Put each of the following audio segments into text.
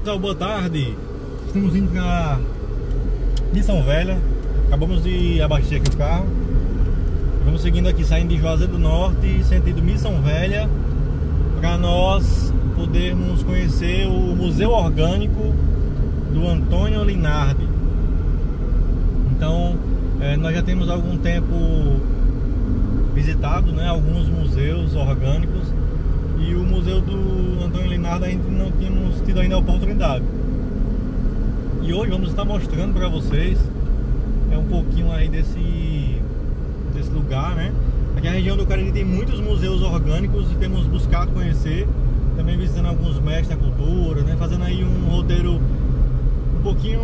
Pessoal, boa tarde. Estamos indo para Missão Velha. Acabamos de abastecer aqui o carro. Vamos seguindo aqui, saindo de Juazeiro do Norte, sentido Missão Velha, para nós podermos conhecer o Museu Orgânico do Antônio Linardi. Então, nós já temos algum tempo visitado, né, alguns museus orgânicos, e o Museu do Antônio Linardi a gente não tínhamos tido ainda a oportunidade. E hoje vamos estar mostrando para vocês um pouquinho aí desse lugar, né? Aqui na região do Cariri tem muitos museus orgânicos e temos buscado conhecer, também visitando alguns mestres da cultura, né? Fazendo aí um roteiro um pouquinho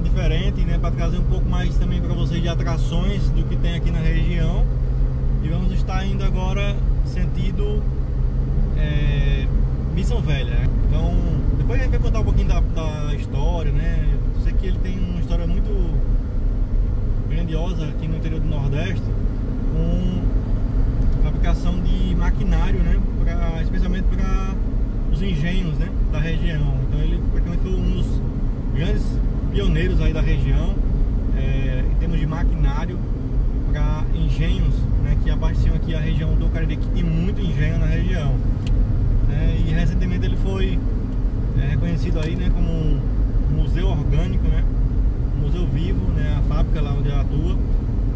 diferente, né? Para trazer um pouco mais também para vocês de atrações do que tem aqui na região. E vamos estar indo agora sentido Missão Velha. Então, depois a gente vai contar um pouquinho da história, né? Eu sei que ele tem uma história muito grandiosa aqui no interior do Nordeste, com fabricação de maquinário, né? Especialmente para os engenhos, né, da região. Então ele praticamente foi um dos grandes pioneiros aí da região, em termos de maquinário para engenhos, né, que abasteciam aqui a região do Cariri, que tem muito engenho na região. E recentemente ele foi reconhecido aí, né, como um museu orgânico, né, um museu vivo, né, a fábrica lá onde ele atua.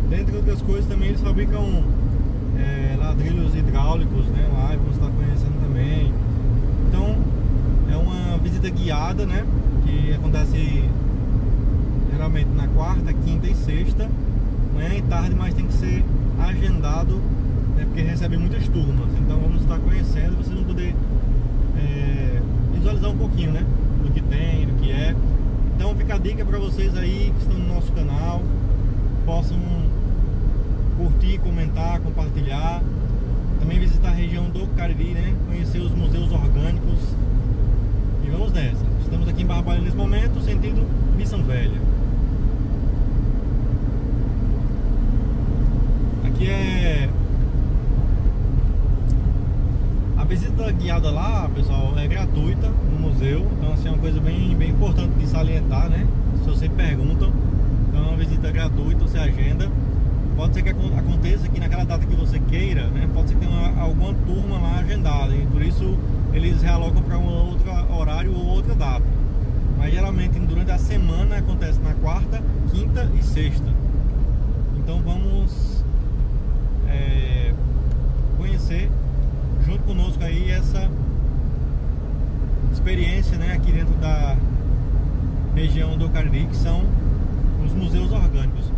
Dentre outras coisas também eles fabricam ladrilhos hidráulicos, né, lá vamos estar conhecendo também. Então é uma visita guiada, né, que acontece geralmente na quarta, quinta e sexta, manhã e tarde, mas tem que ser agendado, né, porque recebe muitas turmas. Então vamos estar conhecendo, vocês vão poder visualizar um pouquinho, né, do que tem, do que é. Então fica a dica para vocês aí que estão no nosso canal, possam curtir, comentar, compartilhar, também visitar a região do Cariri, né, conhecer os museus orgânicos. E vamos nessa. Estamos aqui em Barbalha nesse momento, sentido Missão Velha. Aqui a visita guiada lá, pessoal, é gratuita no museu. Então assim, é uma coisa bem importante de salientar, né? Se vocês perguntam, então é uma visita gratuita, você agenda. Pode ser que aconteça aqui naquela data que você queira, né? Pode ser que tenha alguma turma lá agendada, e por isso eles realocam para um outro horário ou outra data. Mas geralmente durante a semana acontece na quarta, quinta e sexta. Então vamos conhecer junto conosco aí essa experiência, né, aqui dentro da região do Cariri, que são os museus orgânicos.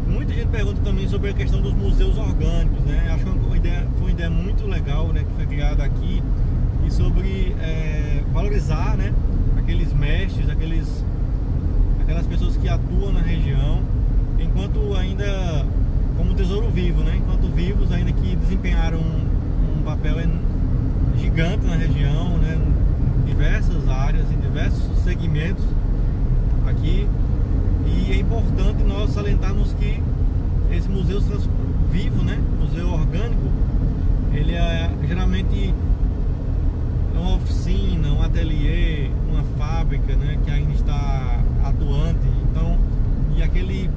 Muita gente pergunta também sobre a questão dos museus orgânicos, né? Acho que foi uma ideia muito legal, né, que foi criada aqui, e sobre valorizar, né, aqueles mestres, aquelas pessoas que atuam na região, enquanto ainda como tesouro vivo, né? Enquanto vivos, ainda que desempenharam um papel gigante na região, né? Em diversas áreas, em diversos segmentos aqui. E é importante nós salientarmos que esse museu vivo, né, museu orgânico, ele geralmente é uma oficina, um ateliê, uma fábrica, né, que ainda está atuante. Então, e aquele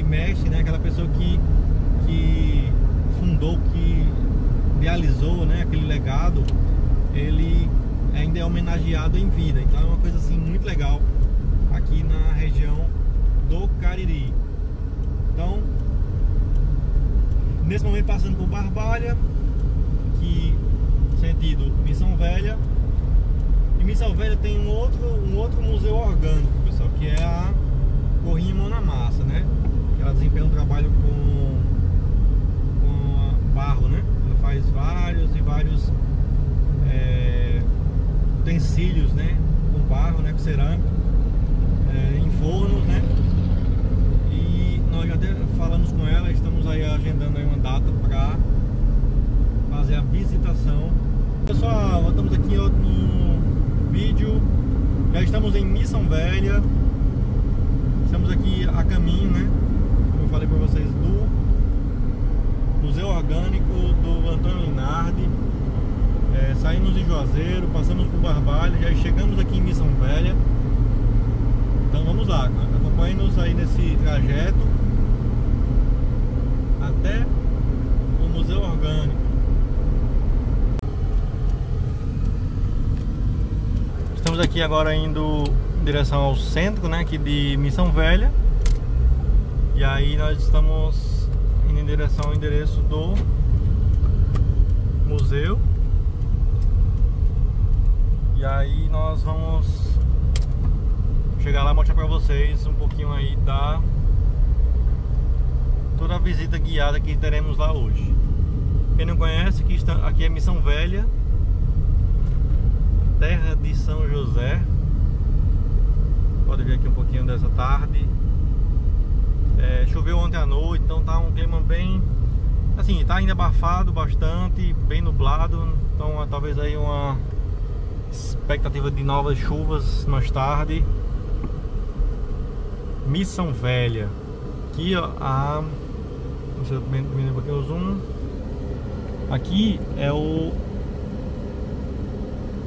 mestre, né, aquela pessoa que fundou, que realizou, né, aquele legado, ele ainda é homenageado em vida. Então é uma coisa assim muito legal aqui na região do Cariri. Então, nesse momento passando por Barbalha, que sentido Missão Velha. E Missão Velha tem um outro museu orgânico, pessoal, que é a Corrinha Mão na Massa, né? Ela desempenha um trabalho com barro, né? Ela faz vários utensílios, né, com barro, né, com cerâmica, em fornos, né? E nós já falamos com ela, estamos aí agendando aí uma data para fazer a visitação. Pessoal, voltamos aqui no vídeo. Já estamos em Missão Velha. Estamos aqui a caminho, né, como eu falei para vocês, do Museu Orgânico do Antônio Linardi, saímos de Juazeiro, passamos por Barbalha, já chegamos aqui em Missão Velha. Então vamos lá, acompanhe-nos aí nesse trajeto até o Museu Orgânico. Estamos aqui agora indo em direção ao centro, né, aqui de Missão Velha. E aí nós estamos indo em direção ao endereço do museu. E aí nós vamos chegar lá e mostrar pra vocês um pouquinho aí da toda a visita guiada que teremos lá hoje. Quem não conhece, aqui é Missão Velha, terra de São José. Pode ver aqui um pouquinho dessa tarde. Choveu ontem à noite, então tá um clima bem assim, tá ainda abafado bastante, bem nublado. Então talvez aí uma expectativa de novas chuvas mais tarde. Missão Velha. Aqui ó, deixa eu diminuir um pouquinho o zoom. Aqui é o...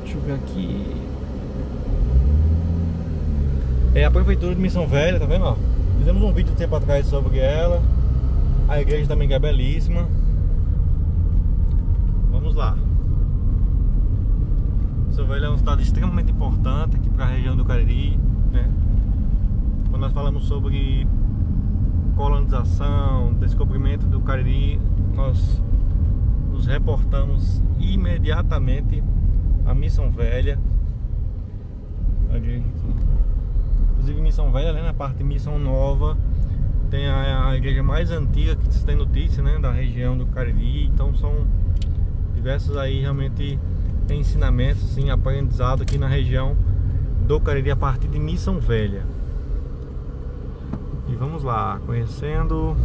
Deixa eu ver aqui. É a prefeitura de Missão Velha, tá vendo? Ó? Fizemos um vídeo tempo atrás sobre ela. A igreja também que é belíssima. Vamos lá. Missão Velha é uma cidade extremamente importante aqui para a região do Cariri, né? Quando nós falamos sobre colonização, descobrimento do Cariri, nós nos reportamos imediatamente a Missão Velha. Inclusive Missão Velha, né, na parte de Missão Nova, tem a igreja mais antiga que se tem notícia, né, da região do Cariri. Então são diversos aí realmente ensinamentos, assim, aprendizado aqui na região do Cariri a partir de Missão Velha. E vamos lá, conhecendo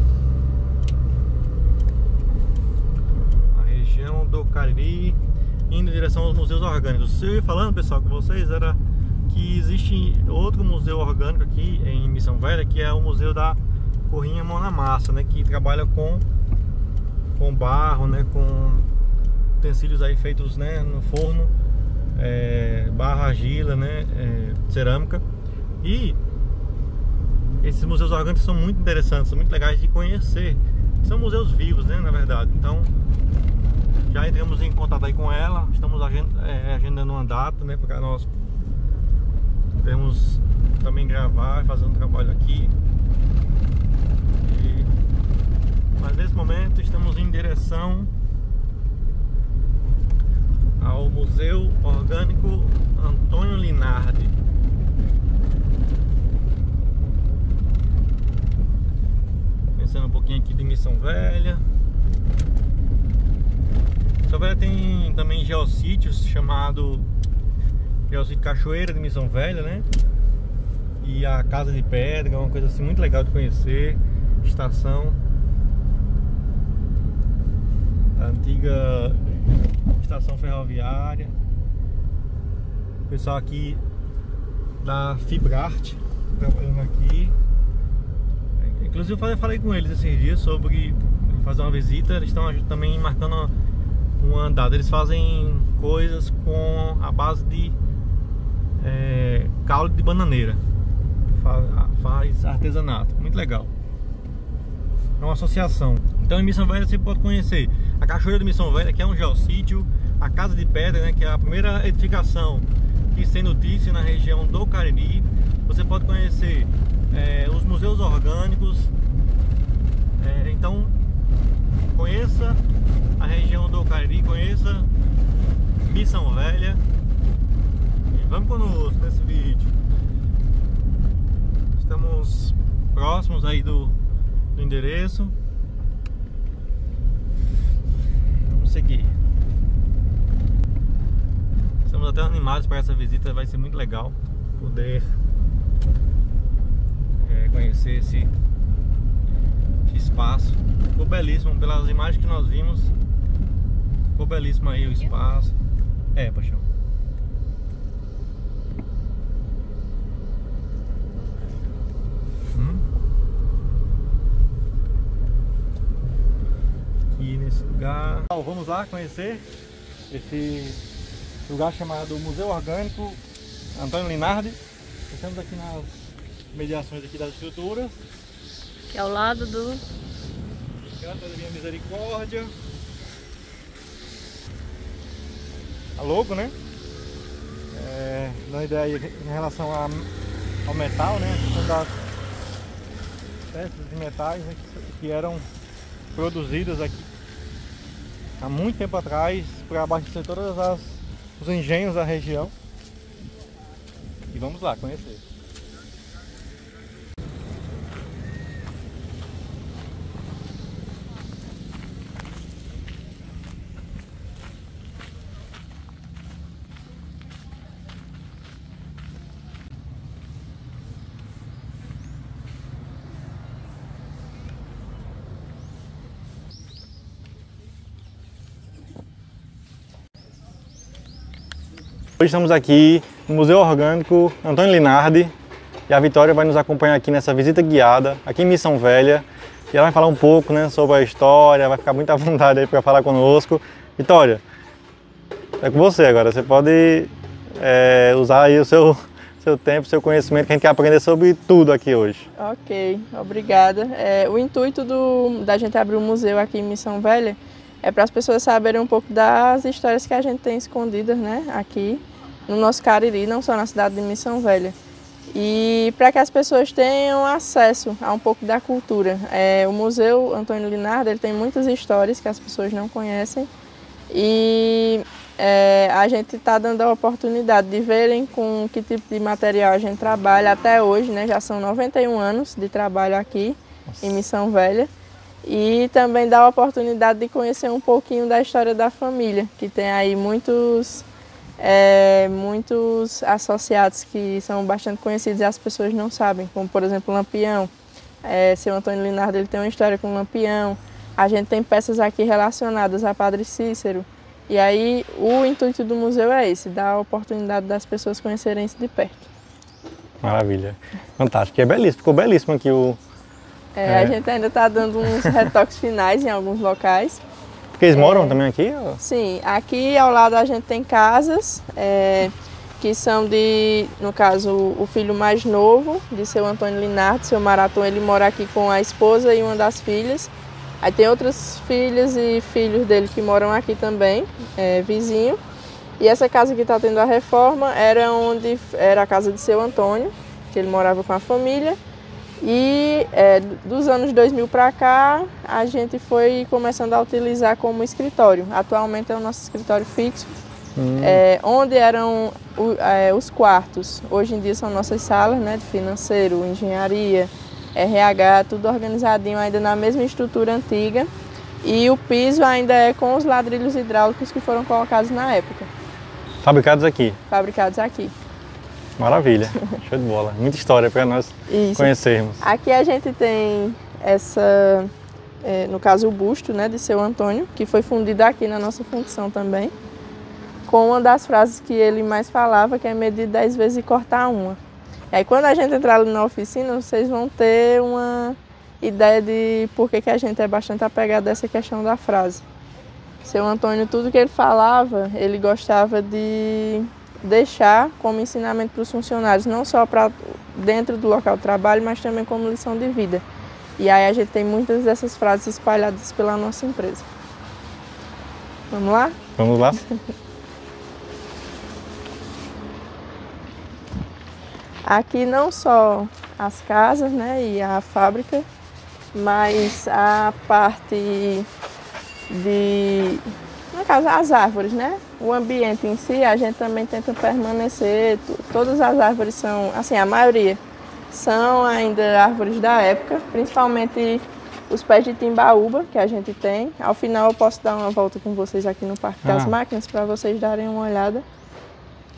a região do Cariri, indo em direção aos museus orgânicos. Eu ia falando, pessoal, com vocês, era que existe outro museu orgânico aqui em Missão Velha, que é o Museu da Corrinha Mão na Massa, né, que trabalha com barro, né, com utensílios aí feitos, né, no forno, barro, argila, né, cerâmica. E esses museus orgânicos são muito interessantes, são muito legais de conhecer. São museus vivos, né, na verdade. Então já entramos em contato aí com ela, estamos agendando uma data, né, para nós podemos também gravar, fazer um trabalho aqui. Mas nesse momento estamos em direção ao Museu Orgânico Antônio Linardi. Pensando um pouquinho aqui de Missão Velha. Missão Velha tem também geossítios, chamado Geossítio Cachoeira de Missão Velha, né? E a Casa de Pedra, uma coisa assim muito legal de conhecer. Estação, a antiga estação ferroviária. O pessoal aqui da Fibrarte trabalhando aqui. Inclusive eu falei com eles esses dias sobre fazer uma visita. Eles estão também marcando uma andada. Eles fazem coisas com a base de caule de bananeira. Faz artesanato, muito legal. É uma associação. Então em Missão Velha você pode conhecer a Cachoeira de Missão Velha, que é um geossítio, a Casa de Pedra, né, que é a primeira edificação que se tem notícia na região do Cariri. Você pode conhecer os museus orgânicos. Então conheça a região do Cariri, conheça Missão Velha e vamos conosco nesse vídeo. Estamos próximos aí do endereço. Vamos seguir. Estamos até animados para essa visita, vai ser muito legal poder conhecer esse espaço. Ficou belíssimo, pelas imagens que nós vimos. Ficou belíssimo aí o espaço. Paixão. Aqui nesse lugar. Vamos lá conhecer esse lugar chamado Museu Orgânico Antônio Linardi. Estamos aqui nas mediações aqui das estruturas. Que é ao lado do Canto da Minha Misericórdia. A logo, né? Dá uma ideia aí em relação ao metal, né? São das peças de metais, né, que eram produzidas aqui há muito tempo atrás para abastecer todos os engenhos da região. E vamos lá conhecer. Hoje estamos aqui no Museu Orgânico Antônio Linardi e a Vitória vai nos acompanhar aqui nessa visita guiada aqui em Missão Velha e ela vai falar um pouco, né, sobre a história, vai ficar muito à vontade aí para falar conosco. Vitória, é com você agora, você pode usar aí o seu tempo, seu conhecimento, que a gente quer aprender sobre tudo aqui hoje. Ok, obrigada. O intuito da gente abrir um museu aqui em Missão Velha é para as pessoas saberem um pouco das histórias que a gente tem escondidas, né, aqui no nosso Cariri, não só na cidade de Missão Velha. E para que as pessoas tenham acesso a um pouco da cultura. O Museu Antônio Linardi, ele tem muitas histórias que as pessoas não conhecem e a gente está dando a oportunidade de verem com que tipo de material a gente trabalha até hoje, né, já são 91 anos de trabalho aqui em Missão Velha. E também dá a oportunidade de conhecer um pouquinho da história da família, que tem aí muitos associados que são bastante conhecidos e as pessoas não sabem, como por exemplo o Lampião. Seu Antônio Linardi, ele tem uma história com o Lampião. A gente tem peças aqui relacionadas a Padre Cícero. E aí o intuito do museu é esse, dar a oportunidade das pessoas conhecerem isso de perto. Maravilha, fantástico, é belíssimo, ficou belíssimo aqui A gente ainda está dando uns retoques finais em alguns locais. Porque eles moram também aqui? Ou? Sim, aqui ao lado a gente tem casas que são no caso, o filho mais novo de seu Antônio Linardi, seu Maraton, ele mora aqui com a esposa e uma das filhas. Aí tem outras filhas e filhos dele que moram aqui também, vizinho. E essa casa que está tendo a reforma era a casa de seu Antônio, que ele morava com a família. E dos anos 2000 para cá, a gente foi começando a utilizar como escritório. Atualmente é o nosso escritório fixo, onde eram os quartos. Hoje em dia são nossas salas, né, de financeiro, engenharia, RH, tudo organizadinho ainda na mesma estrutura antiga. E o piso ainda é com os ladrilhos hidráulicos que foram colocados na época. Fabricados aqui? Fabricados aqui. Maravilha, show de bola. Muita história para nós conhecermos. Aqui a gente tem no caso o busto, né, de seu Antônio, que foi fundido aqui na nossa fundição também, com uma das frases que ele mais falava, que é medir 10 vezes e cortar uma. E aí quando a gente entrar ali na oficina, vocês vão ter uma ideia de por que a gente é bastante apegado a essa questão da frase. Seu Antônio, tudo que ele falava, ele gostava de deixar como ensinamento para os funcionários, não só para dentro do local de trabalho, mas também como lição de vida. E aí a gente tem muitas dessas frases espalhadas pela nossa empresa. Vamos lá? Vamos lá. Aqui não só as casas, né, e a fábrica, mas a parte no caso, as árvores, né? O ambiente em si, a gente também tenta permanecer. Todas as árvores são, assim, a maioria são ainda árvores da época, principalmente os pés de timbaúba que a gente tem. Ao final eu posso dar uma volta com vocês aqui no Parque das Máquinas para vocês darem uma olhada.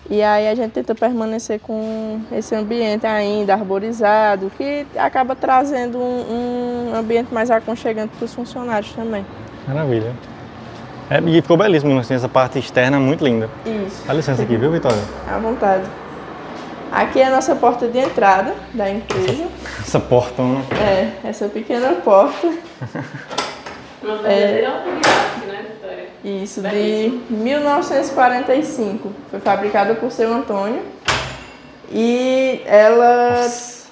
E aí a gente tenta permanecer com esse ambiente ainda arborizado, que acaba trazendo um ambiente mais aconchegante para os funcionários também. Maravilha. E ficou belíssimo, assim, essa parte externa muito linda. Isso. Dá licença aqui, viu, Vitória? À vontade. Aqui é a nossa porta de entrada da empresa. Essa porta, né? Essa pequena porta. Uma verdadeira autoridade, né, Vitória? Isso, de 1945. Foi fabricada por seu Antônio. E ela,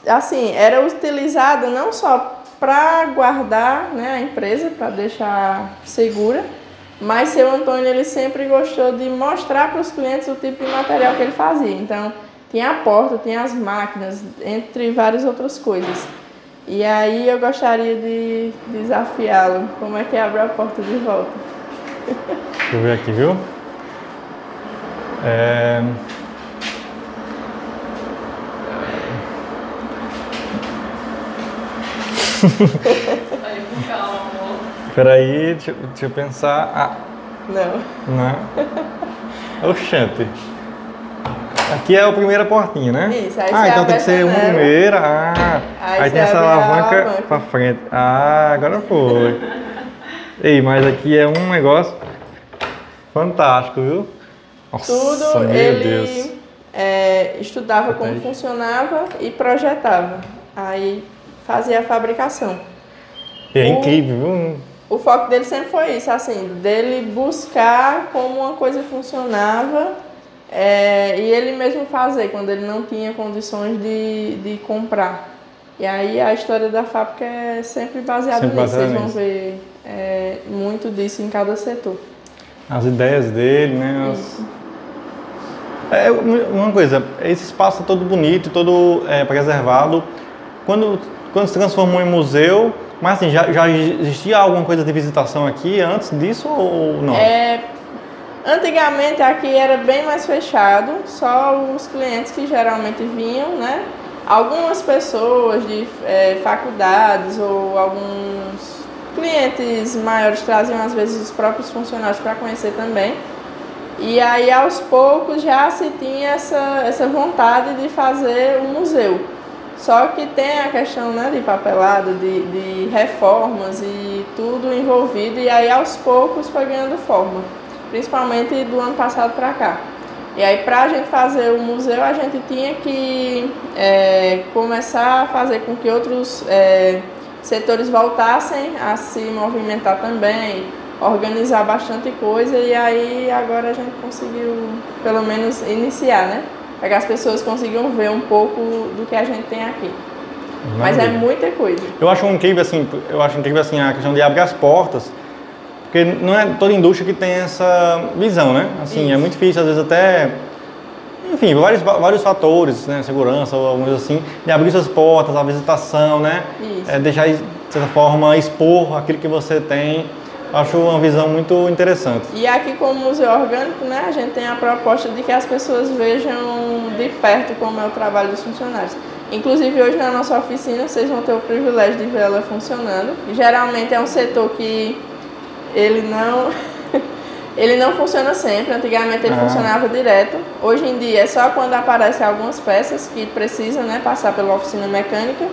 assim, era utilizada não só para guardar, né, a empresa, para deixar segura, mas seu Antônio ele sempre gostou de mostrar para os clientes o tipo de material que ele fazia. Então, tinha a porta, tinha as máquinas, entre várias outras coisas. E aí eu gostaria de desafiá-lo. Como é que abre a porta de volta? Deixa eu ver aqui, viu? Aí, com calma, amor. Peraí, deixa eu pensar. Não. Não. Oxente. Aqui é a primeira portinha, né? Isso, aí então você tem abre que ser a uma janela. primeira. Aí tem essa abre a alavanca pra frente. Agora foi. Ei, mas aqui é um negócio fantástico, viu? Nossa, Tudo meu ele Deus. Estudava como funcionava e projetava. Aí fazia a fabricação. É incrível, viu? O foco dele sempre foi isso, assim, dele buscar como uma coisa funcionava e ele mesmo fazer, quando ele não tinha condições de comprar. E aí a história da fábrica é sempre baseada nisso, vocês vão ver muito disso em cada setor. As ideias dele, né? Uma coisa, esse espaço é todo bonito, todo preservado. Quando se transformou em museu, mas assim, já existia alguma coisa de visitação aqui antes disso ou não? Antigamente aqui era bem mais fechado, só os clientes que geralmente vinham, né? Algumas pessoas de faculdades ou alguns clientes maiores traziam às vezes os próprios funcionários para conhecer também. E aí aos poucos já se tinha essa vontade de fazer um museu. Só que tem a questão, né, de papelada, de reformas e tudo envolvido, e aí aos poucos foi ganhando forma, principalmente do ano passado para cá. E aí para a gente fazer o museu a gente tinha que começar a fazer com que outros setores voltassem a se movimentar também, organizar bastante coisa, e aí agora a gente conseguiu pelo menos iniciar, né? Para que as pessoas consigam ver um pouco do que a gente tem aqui. Mas é muita coisa. Eu acho incrível assim a questão de abrir as portas, porque não é toda indústria que tem essa visão, né? Assim, isso. É muito difícil, às vezes até, enfim, vários fatores, né? Segurança ou alguma coisa assim, de abrir suas portas, a visitação, né? Deixar, de certa forma, expor aquilo que você tem. Acho uma visão muito interessante. E aqui como museu orgânico, né, a gente tem a proposta de que as pessoas vejam de perto como é o trabalho dos funcionários. Inclusive hoje na nossa oficina vocês vão ter o privilégio de ver ela funcionando. Geralmente é um setor que ele não funciona sempre, antigamente ele funcionava direto. Hoje em dia é só quando aparecem algumas peças que precisam, né, passar pela oficina mecânica.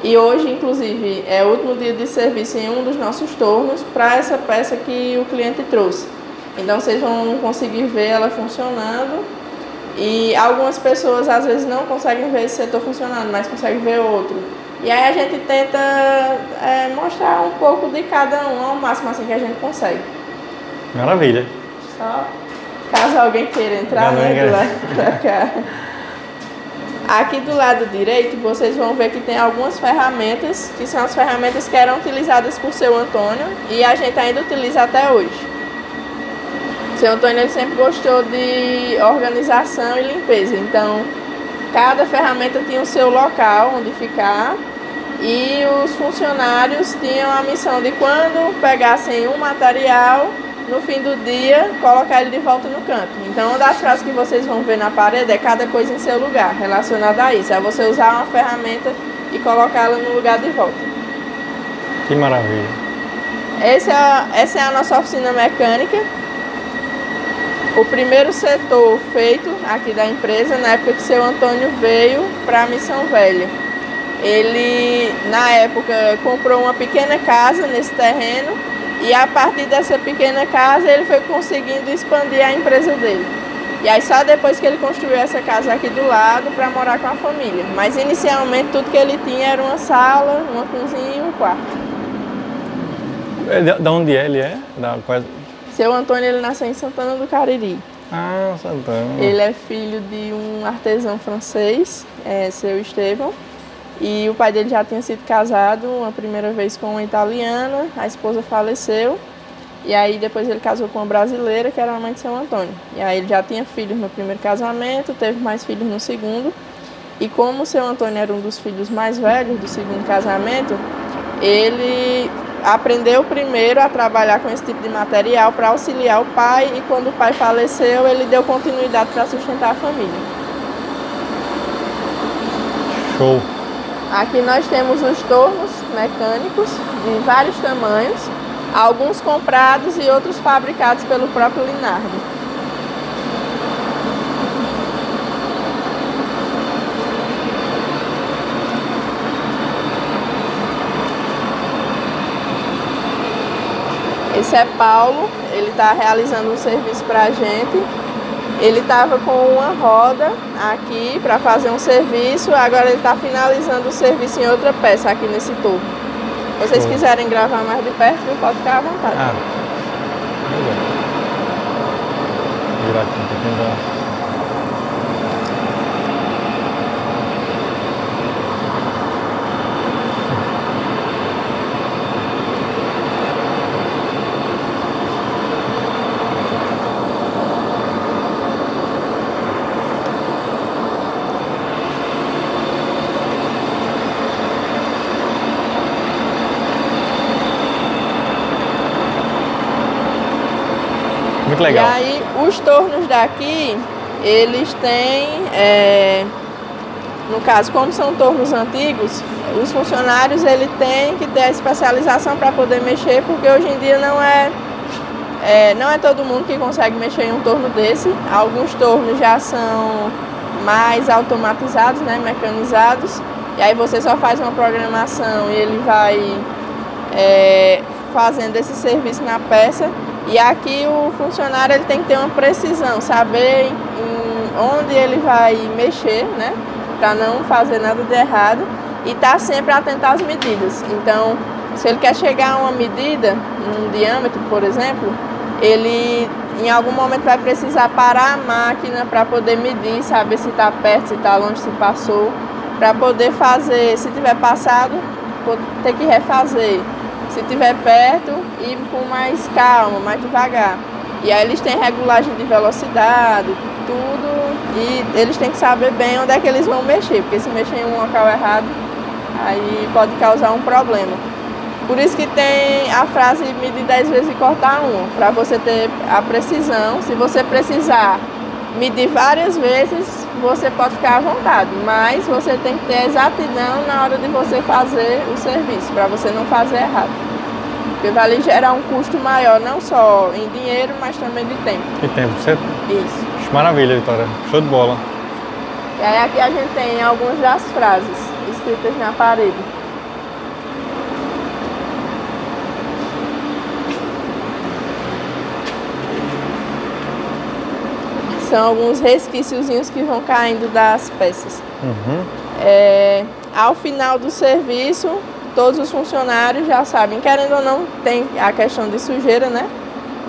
E hoje, inclusive, é o último dia de serviço em um dos nossos turnos para essa peça que o cliente trouxe. Então, vocês vão conseguir ver ela funcionando. E algumas pessoas, às vezes, não conseguem ver esse setor funcionando, mas conseguem ver outro. E aí a gente tenta mostrar um pouco de cada um, ao máximo assim que a gente consegue. Maravilha. Só caso alguém queira entrar, né, do lado pra cá. Aqui do lado direito, vocês vão ver que tem algumas ferramentas, que são as ferramentas que eram utilizadas por seu Antônio e a gente ainda utiliza até hoje. Seu Antônio ele sempre gostou de organização e limpeza, então cada ferramenta tinha o seu local onde ficar e os funcionários tinham a missão de quando pegassem um material, no fim do dia, colocar ele de volta no canto. Então, uma das frases que vocês vão ver na parede é cada coisa em seu lugar, relacionada a isso. É você usar uma ferramenta e colocá-la no lugar de volta. Que maravilha. Essa é a nossa oficina mecânica. O primeiro setor feito aqui da empresa, na época que seu Antônio veio para a Missão Velha. Ele, na época, comprou uma pequena casa nesse terreno. E a partir dessa pequena casa ele foi conseguindo expandir a empresa dele. E aí só depois que ele construiu essa casa aqui do lado para morar com a família. Mas inicialmente tudo que ele tinha era uma sala, uma cozinha e um quarto. Da onde ele é? Seu Antônio, ele nasceu em Santana do Cariri. Ah, Santana. Ele é filho de um artesão francês, seu Estevão. E o pai dele já tinha sido casado uma primeira vez com uma italiana, a esposa faleceu. E aí depois ele casou com uma brasileira, que era a mãe de Seu Antônio. E aí ele já tinha filhos no primeiro casamento, teve mais filhos no segundo. E como Seu Antônio era um dos filhos mais velhos do segundo casamento, ele aprendeu primeiro a trabalhar com esse tipo de material para auxiliar o pai. E quando o pai faleceu, ele deu continuidade para sustentar a família. Show. Aqui nós temos os tornos mecânicos de vários tamanhos, alguns comprados e outros fabricados pelo próprio Linardi. Esse é Paulo, ele está realizando um serviço para a gente. Ele estava com uma roda aqui para fazer um serviço, agora ele está finalizando o serviço em outra peça aqui nesse torno. Se vocês quiserem gravar mais de perto, pode ficar à vontade. Virar aqui um pouquinho. Muito legal. E aí, os tornos daqui, eles têm, no caso, como são tornos antigos, os funcionários ele têm que ter a especialização para poder mexer, porque hoje em dia não é todo mundo que consegue mexer em um torno desse. Alguns tornos já são mais automatizados, né, mecanizados, e aí você só faz uma programação e ele vai fazendo esse serviço na peça. E aqui o funcionário ele tem que ter uma precisão, saber onde ele vai mexer, né, para não fazer nada de errado, e estar sempre atento às medidas. Então, se ele quer chegar a uma medida, um diâmetro, por exemplo, ele em algum momento vai precisar parar a máquina para poder medir, saber se está perto, se está longe, se passou, para poder fazer, se tiver passado, ter que refazer. Se estiver perto, ir com mais calma, mais devagar. E aí eles têm regulagem de velocidade, tudo, e eles têm que saber bem onde é que eles vão mexer, porque se mexer em um local errado, aí pode causar um problema. Por isso que tem a frase medir 10 vezes e cortar uma, para você ter a precisão. Se você precisar medir várias vezes, você pode ficar à vontade, mas você tem que ter exatidão na hora de você fazer o serviço, para você não fazer errado. Porque vai lhe gerar um custo maior, não só em dinheiro, mas também de tempo. De tempo, certo? Isso. Maravilha, Vitória. Show de bola. E aí aqui a gente tem algumas das frases escritas na parede. São alguns resquíciozinhos que vão caindo das peças. Ao final do serviço, todos os funcionários já sabem, querendo ou não, tem a questão de sujeira, né?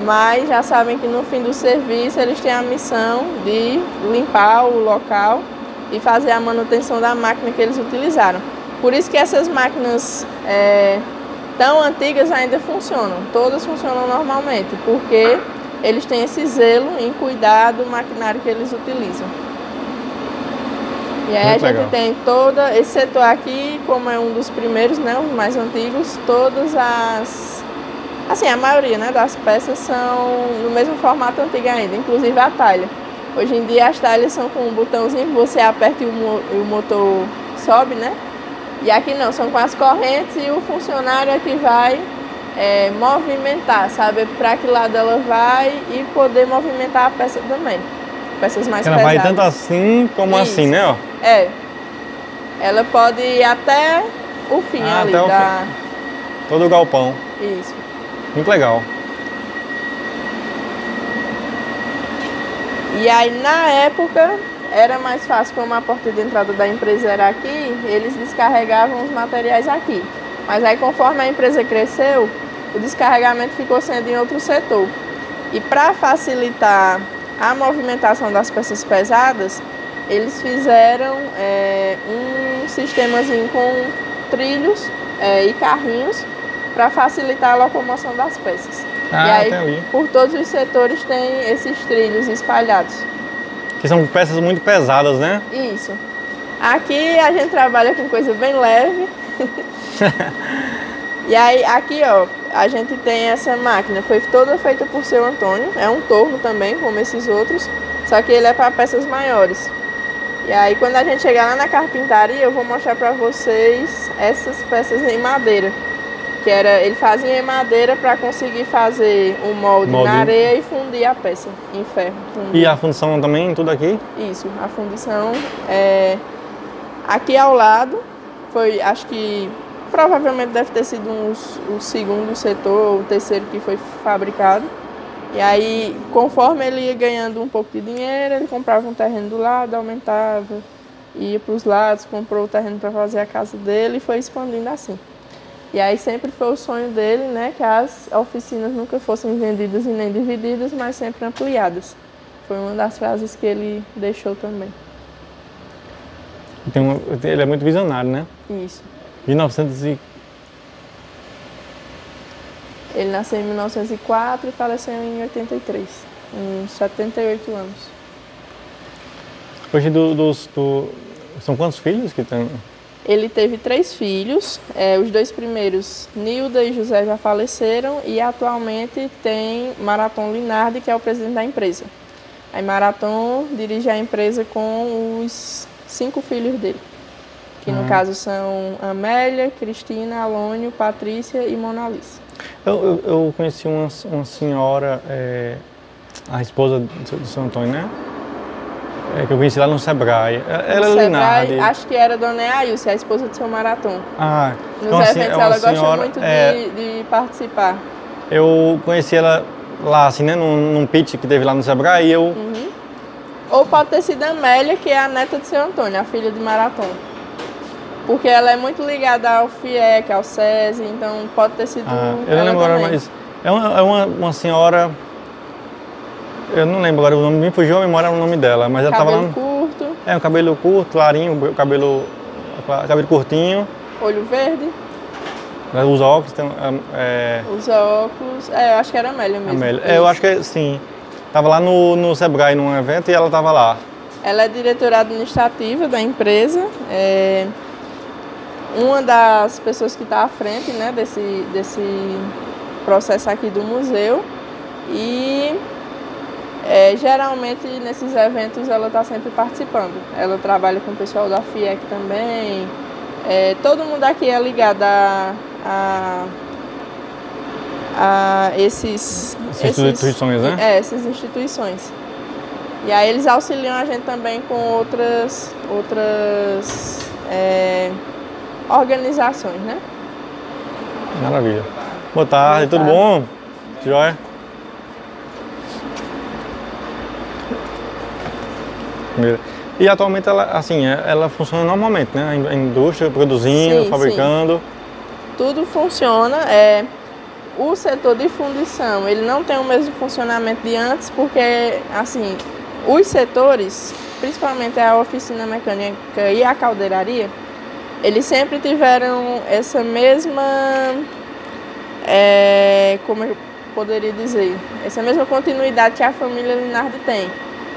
Mas já sabem que no fim do serviço eles têm a missão de limpar o local e fazer a manutenção da máquina que eles utilizaram. Por isso que essas máquinas tão antigas ainda funcionam, todas funcionam normalmente, porque eles têm esse zelo em cuidar do maquinário que eles utilizam. E aí a gente tem todo esse setor aqui, como é um dos primeiros, né, os mais antigos, todas as... Assim, a maioria, né, das peças são no mesmo formato antigo ainda, inclusive a talha. Hoje em dia as talhas são com um botãozinho, você aperta e o motor sobe, né? E aqui não, são com as correntes e o funcionário aqui vai movimentar, saber para que lado ela vai e poder movimentar a peça também. Peças mais pesadas. Ela vai tanto assim como Isso. assim, né? Ó. Ela pode ir até o fim ali. Até o fim. Todo o galpão. Isso. Muito legal. E aí na época era mais fácil, como a porta de entrada da empresa era aqui, eles descarregavam os materiais aqui. Mas aí conforme a empresa cresceu, o descarregamento ficou sendo em outro setor. E para facilitar a movimentação das peças pesadas, eles fizeram um sistemazinho com trilhos e carrinhos para facilitar a locomoção das peças. E aí, por todos os setores tem esses trilhos espalhados. Que são peças muito pesadas, né? Isso. Aqui a gente trabalha com coisa bem leve. E aí, aqui, ó, a gente tem essa máquina. Foi toda feita por seu Antônio. É um torno também, como esses outros. Só que ele é para peças maiores. E aí, quando a gente chegar lá na carpintaria, eu vou mostrar para vocês essas peças em madeira. Que ele fazia em madeira para conseguir fazer o molde na areia e fundir a peça em ferro. E a fundição também, tudo aqui? Isso, a fundição aqui ao lado. Foi, acho que provavelmente deve ter sido o segundo setor, o terceiro que foi fabricado. E aí, conforme ele ia ganhando um pouco de dinheiro, ele comprava um terreno do lado, aumentava, ia para os lados, comprou o terreno para fazer a casa dele e foi expandindo assim. E aí sempre foi o sonho dele, né, que as oficinas nunca fossem vendidas e nem divididas, mas sempre ampliadas. Foi uma das frases que ele deixou também. Ele é muito visionário, né? Isso. 1900 e... Ele nasceu em 1904 e faleceu em 83, com 78 anos. Hoje, são quantos filhos que tem? Ele teve 3 filhos, os 2 primeiros, Nilda e José, já faleceram e atualmente tem Maraton Linardi, que é o presidente da empresa. Aí Maraton dirige a empresa com os 5 filhos dele, que no caso são Amélia, Cristina, Alônio, Patrícia e Mona Lisa. Eu conheci uma senhora, a esposa do seu Antônio, né? Que eu conheci lá no Sebrae. Ela é Linardi. Acho que era Dona Ailce, a esposa do seu Maraton. Nos então, eventos ela gosta muito de participar. Eu conheci ela lá, assim, né? Num pitch que teve lá no Sebrae e eu... Ou pode ter sido a Amélia, que é a neta de seu Antônio, a filha de Maraton. Porque ela é muito ligada ao FIEC, ao SESI, então pode ter sido eu não lembro agora, mas é uma senhora... Eu não lembro agora o nome, me fugiu a memória o nome dela, mas ela estava lá... Cabelo curto. Um cabelo curto, clarinho, cabelo curtinho. Olho verde. Os óculos, Os óculos, eu acho que era a Amélia mesmo. Eu acho que sim. Tava lá no Sebrae, num evento, e ela estava lá. Ela é diretora administrativa da empresa, uma das pessoas que está à frente, né, desse processo aqui do museu. E geralmente nesses eventos ela está sempre participando. Ela trabalha com o pessoal da FIEC também. Todo mundo aqui é ligado a essas instituições, né? Essas instituições. E aí eles auxiliam a gente também com outras organizações, né? Maravilha. Boa tarde, tudo bom? Joia? E atualmente ela funciona normalmente, né? A indústria produzindo, fabricando. Sim. Tudo funciona. O setor de fundição, ele não tem o mesmo funcionamento de antes, porque assim, os setores, principalmente a oficina mecânica e a caldeiraria, eles sempre tiveram essa mesma, como eu poderia dizer, essa mesma continuidade que a família Linardi tem.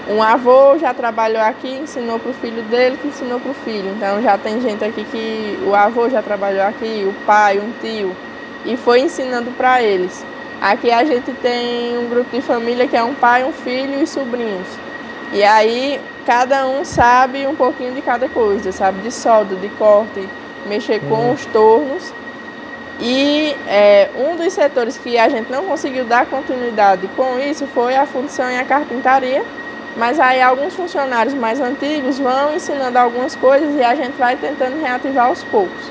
Um avô já trabalhou aqui, ensinou para o filho dele, que ensinou para o filho. Então já tem gente aqui que o avô já trabalhou aqui, o pai, um tio, e foi ensinando para eles. Aqui a gente tem um grupo de família que é um pai, um filho e sobrinhos. E aí cada um sabe um pouquinho de cada coisa, sabe? De solda, de corte, mexer com os tornos. E um dos setores que a gente não conseguiu dar continuidade com isso foi a fundição e a carpintaria. Mas aí alguns funcionários mais antigos vão ensinando algumas coisas e a gente vai tentando reativar aos poucos.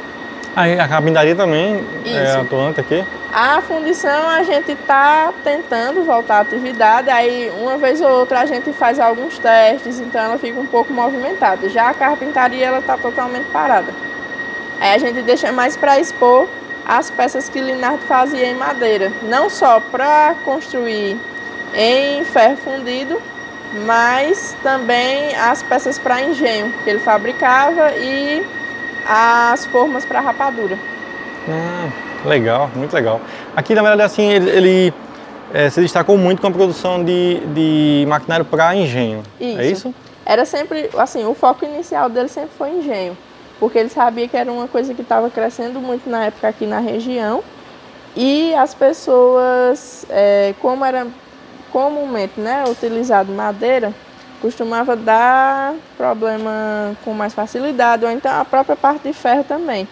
A carpintaria também é atuante aqui? A fundição a gente está tentando voltar à atividade, aí uma vez ou outra a gente faz alguns testes, então ela fica um pouco movimentada. Já a carpintaria ela está totalmente parada. Aí a gente deixa mais para expor as peças que Linardi fazia em madeira, não só para construir em ferro fundido, mas também as peças para engenho que ele fabricava e as formas para rapadura. Legal, muito legal. Aqui, na verdade, assim, ele se destacou muito com a produção de maquinário para engenho. Isso. É isso? Era sempre, assim, o foco inicial dele sempre foi engenho, porque ele sabia que era uma coisa que estava crescendo muito na época aqui na região. E as pessoas, como era comumente, né, utilizado madeira, costumava dar problema com mais facilidade, ou então a própria parte de ferro também.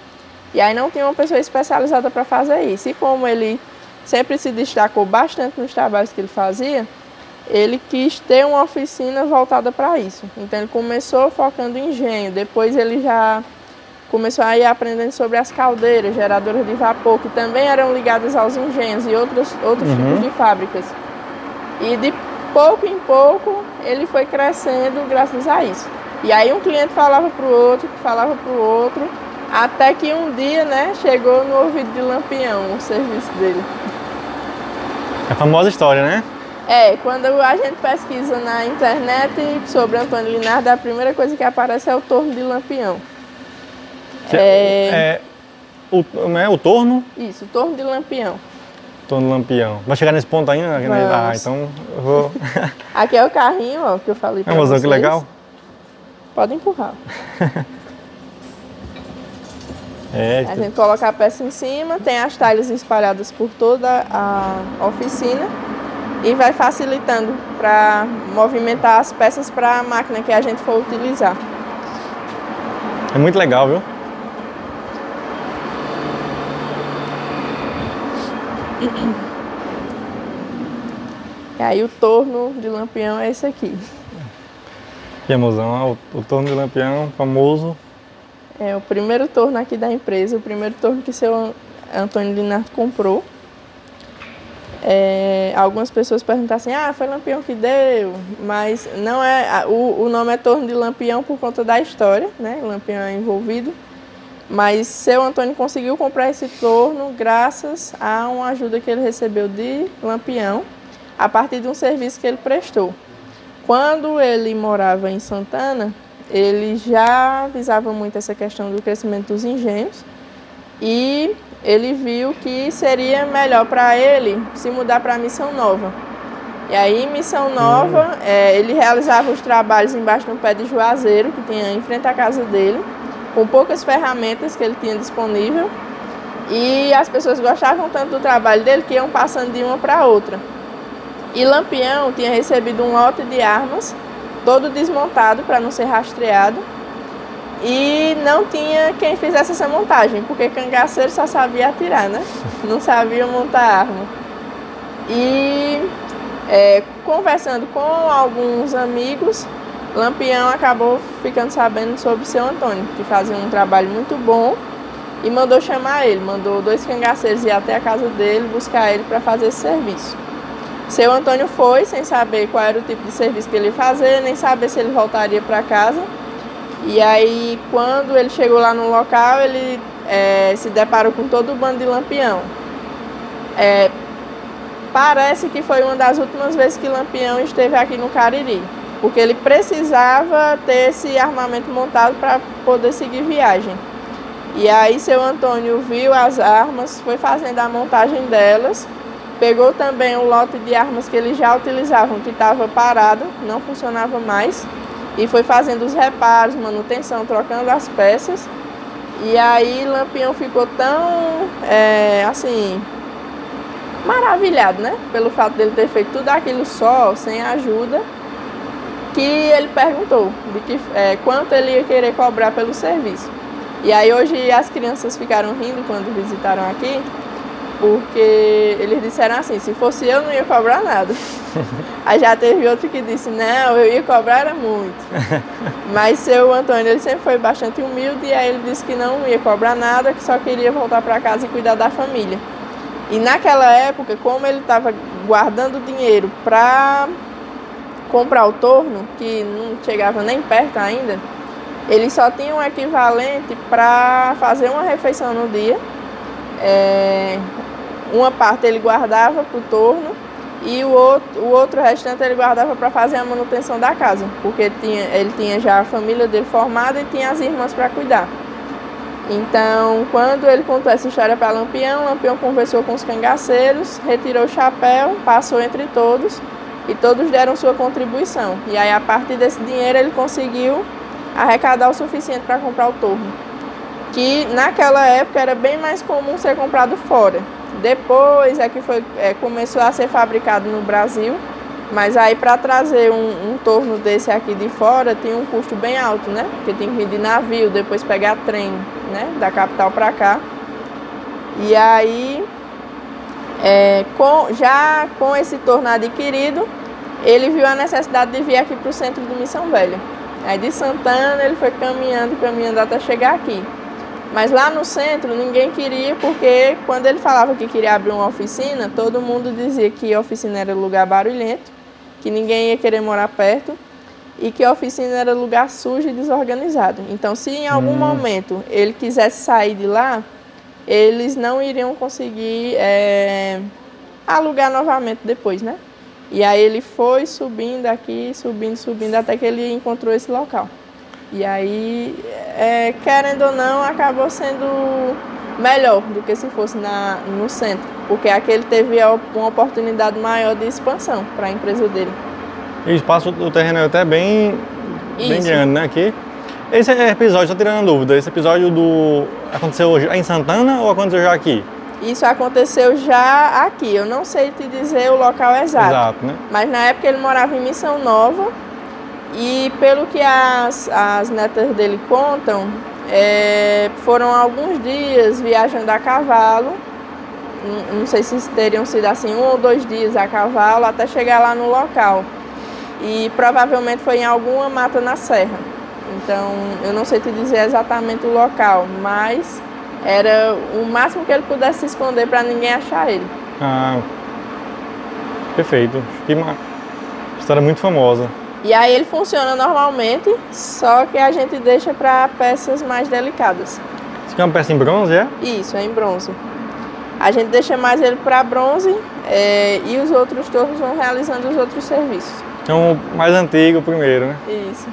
E aí não tinha uma pessoa especializada para fazer isso. E como ele sempre se destacou bastante nos trabalhos que ele fazia, ele quis ter uma oficina voltada para isso. Então ele começou focando em engenho, depois ele já começou a ir aprendendo sobre as caldeiras, geradoras de vapor, que também eram ligadas aos engenhos e outros tipos de fábricas. E de pouco em pouco ele foi crescendo graças a isso. E aí um cliente falava para o outro, que falava para o outro, até que um dia, né, chegou no ouvido de Lampião o serviço dele. É a famosa história, né? Quando a gente pesquisa na internet sobre Antônio Linardi, a primeira coisa que aparece é o torno de Lampião. O torno? Isso, o torno de Lampião. Torno de Lampião. Vai chegar nesse ponto ainda? Vamos. Então eu vou... Aqui é o carrinho, ó, que eu falei pra vocês. Que legal. Pode empurrar. A gente coloca a peça em cima, tem as talhas espalhadas por toda a oficina e vai facilitando para movimentar as peças para a máquina que a gente for utilizar. É muito legal, viu? E aí o torno de Lampião é esse aqui. E amorzão, o torno de Lampião, famoso. É o primeiro torno aqui da empresa, o primeiro torno que seu Antônio Linardi comprou. Algumas pessoas perguntam assim, foi Lampião que deu, mas não é, o nome é torno de Lampião por conta da história, né? O Lampião é envolvido, mas seu Antônio conseguiu comprar esse torno graças a uma ajuda que ele recebeu de Lampião, a partir de um serviço que ele prestou. Quando ele morava em Santana, ele já visava muito essa questão do crescimento dos engenhos e ele viu que seria melhor para ele se mudar para Missão Nova. E aí, em Missão Nova, ele realizava os trabalhos embaixo do pé de juazeiro, que tinha em frente à casa dele, com poucas ferramentas que ele tinha disponível. E as pessoas gostavam tanto do trabalho dele que iam passando de uma para outra. E Lampião tinha recebido um lote de armas, todo desmontado para não ser rastreado. E não tinha quem fizesse essa montagem, porque cangaceiro só sabia atirar, né? Não sabia montar arma. E conversando com alguns amigos, Lampião acabou ficando sabendo sobre o seu Antônio, que fazia um trabalho muito bom, e mandou chamar ele, mandou 2 cangaceiros ir até a casa dele, buscar ele para fazer esse serviço. Seu Antônio foi, sem saber qual era o tipo de serviço que ele ia fazer, nem saber se ele voltaria para casa. E aí, quando ele chegou lá no local, ele se deparou com todo o bando de Lampião. Parece que foi uma das últimas vezes que Lampião esteve aqui no Cariri, porque ele precisava ter esse armamento montado para poder seguir viagem. E aí, seu Antônio viu as armas, foi fazendo a montagem delas, pegou também o lote de armas que eles já utilizavam, que estava parado, não funcionava mais, e foi fazendo os reparos, manutenção, trocando as peças. E aí Lampião ficou tão, assim, maravilhado, né? Pelo fato dele ter feito tudo aquilo só, sem ajuda, que ele perguntou de quanto ele ia querer cobrar pelo serviço. E aí hoje as crianças ficaram rindo quando visitaram aqui, porque eles disseram assim, se fosse eu não ia cobrar nada. Aí já teve outro que disse, não, eu ia cobrar era muito. Mas seu Antônio, ele sempre foi bastante humilde, e aí ele disse que não ia cobrar nada, que só queria voltar para casa e cuidar da família. E naquela época, como ele estava guardando dinheiro para comprar o torno, que não chegava nem perto ainda, ele só tinha um equivalente para fazer uma refeição no dia. Uma parte ele guardava para o torno e o outro restante ele guardava para fazer a manutenção da casa, porque ele tinha já a família dele formada e tinha as irmãs para cuidar. Então, quando ele contou essa história para Lampião conversou com os cangaceiros, retirou o chapéu, passou entre todos e todos deram sua contribuição. E aí, a partir desse dinheiro, ele conseguiu arrecadar o suficiente para comprar o torno, que naquela época era bem mais comum ser comprado fora. Depois é que começou a ser fabricado no Brasil, mas aí para trazer um torno desse aqui de fora tinha um custo bem alto, né? Porque tinha que vir de navio, depois pegar trem, né? Da capital para cá. E aí, com esse torno adquirido, ele viu a necessidade de vir aqui para o centro de Missão Velha. Aí de Santana ele foi caminhando até chegar aqui. Mas lá no centro ninguém queria, porque quando ele falava que queria abrir uma oficina, todo mundo dizia que a oficina era lugar barulhento, que ninguém ia querer morar perto e que a oficina era lugar sujo e desorganizado. Então, se em algum momento ele quisesse sair de lá, eles não iriam conseguir alugar novamente depois, né? E aí ele foi subindo aqui, subindo, até que ele encontrou esse local. E aí, querendo ou não, acabou sendo melhor do que se fosse no centro, porque aqui ele teve uma oportunidade maior de expansão para a empresa dele. E o espaço do terreno é até bem grande, né, aqui. Esse episódio, só tirando a dúvida, esse episódio aconteceu em Santana ou aconteceu já aqui? Isso aconteceu já aqui, eu não sei te dizer o local exato. Exato, né? Mas na época ele morava em Missão Nova e pelo que as netas dele contam, foram alguns dias viajando a cavalo, não sei se teriam sido assim 1 ou 2 dias a cavalo até chegar lá no local. E provavelmente foi em alguma mata na serra. Então eu não sei te dizer exatamente o local, mas era o máximo que ele pudesse se esconder para ninguém achar ele. Ah, perfeito. Que história muito famosa. E aí ele funciona normalmente, só que a gente deixa para peças mais delicadas. Isso aqui é uma peça em bronze, é? Isso, é em bronze. A gente deixa mais ele para bronze e os outros tornos vão realizando os outros serviços. Então, o mais antigo primeiro, né? Isso.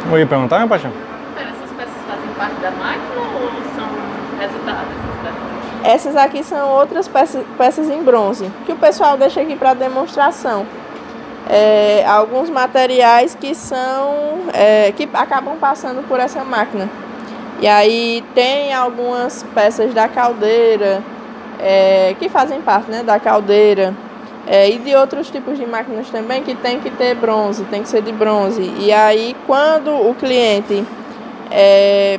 Vou ir perguntar, meu paixão? Essas peças fazem parte da máquina ou são resultados? Essas aqui são outras peças em bronze, que o pessoal deixa aqui para demonstração. Alguns materiais que que acabam passando por essa máquina. E aí tem algumas peças da caldeira que fazem parte, né, da caldeira. E de outros tipos de máquinas também que tem que ter bronze, tem que ser de bronze. E aí quando o cliente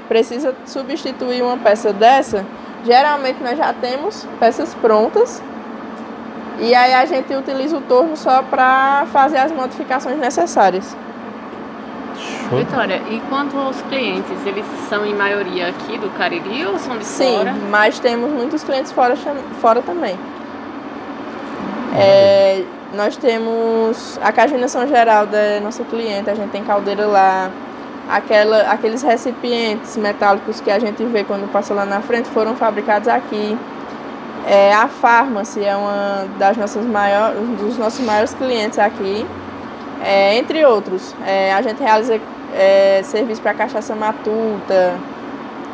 precisa substituir uma peça dessa, geralmente nós já temos peças prontas. E aí a gente utiliza o torno só para fazer as modificações necessárias. Vitória, e quanto aos clientes, eles são em maioria aqui do Cariri ou são de fora? Sim, mas temos muitos clientes fora também. Nós temos a cajuinação geral da nossa cliente, a gente tem caldeira lá, aqueles recipientes metálicos que a gente vê quando passa lá na frente foram fabricados aqui. A Farmácia é um dos nossos maiores clientes aqui, entre outros. A gente realiza serviço para cachaça matuta.